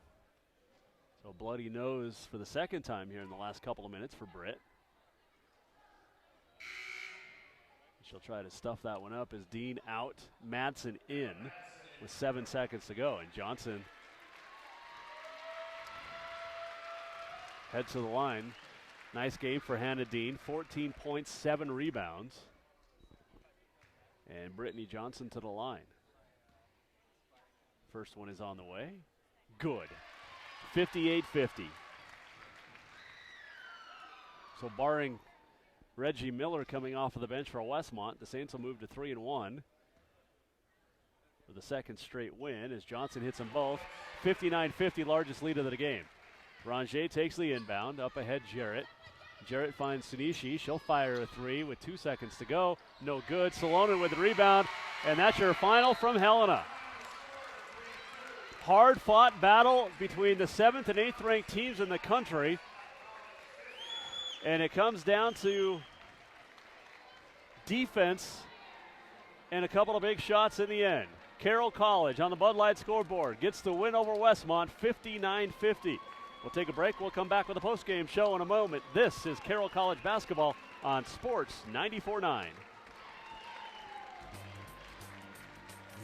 So bloody nose for the second time here in the last couple of minutes for Britt. She'll try to stuff that one up as Dean out, Madsen in with 7 seconds to go. And Johnson heads to the line. Nice game for Hannah Dean, 14 points, 7 rebounds. And Brittany Johnson to the line. First one is on the way. Good. 58-50. So barring Reggie Miller coming off of the bench for Westmont, the Saints will move to 3-1 for the second straight win as Johnson hits them both. 59-50, largest lead of the game. Ranger takes the inbound, up ahead Jarrett. Jarrett finds Sunishi. She'll fire a 3 with 2 seconds to go. No good. Salonen with the rebound, and that's your final from Helena. Hard-fought battle between the 7th and 8th ranked teams in the country. And it comes down to defense and a couple of big shots in the end. Carroll College on the Bud Light scoreboard gets the win over Westmont, 59-50. We'll take a break. We'll come back with a postgame show in a moment. This is Carroll College basketball on Sports 94.9.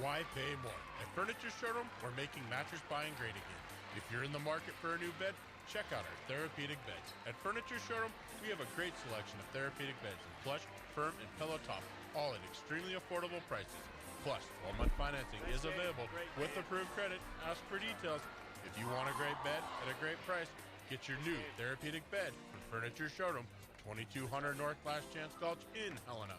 Why pay more? At Furniture Showroom, we're making mattress buying great again. If you're in the market for a new bed, check out our therapeutic beds. At Furniture Showroom, we have a great selection of therapeutic beds in plush, firm, and pillow top, all at extremely affordable prices. Plus, 12-month financing is available with approved credit. Ask for details. If you want a great bed at a great price, get your new therapeutic bed from Furniture Showroom, 2200 North Last Chance Gulch in Helena.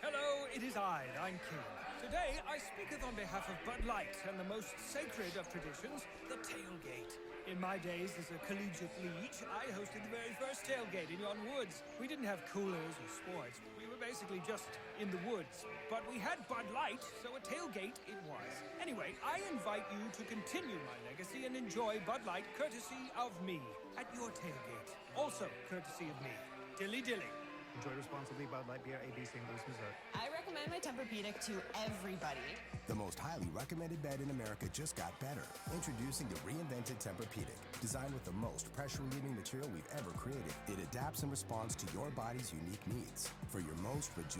Hello, it is I, Thine King. Today I speaketh on behalf of Bud Light and the most sacred of traditions, the tailgate. In my days as a collegiate leech, I hosted the very first tailgate in yon woods. We didn't have coolers or sports. We were basically just in the woods. But we had Bud Light, so a tailgate it was. Anyway, I invite you to continue my legacy and enjoy Bud Light courtesy of me at your tailgate. Also courtesy of me. Dilly dilly. Enjoy responsibly. Bud Light Beer, AB, St. Louis, Missouri. I recommend my Tempur-Pedic to everybody. The most highly recommended bed in America just got better. Introducing the reinvented Tempur-Pedic. Designed with the most pressure-relieving material we've ever created, it adapts and responds to your body's unique needs. For your most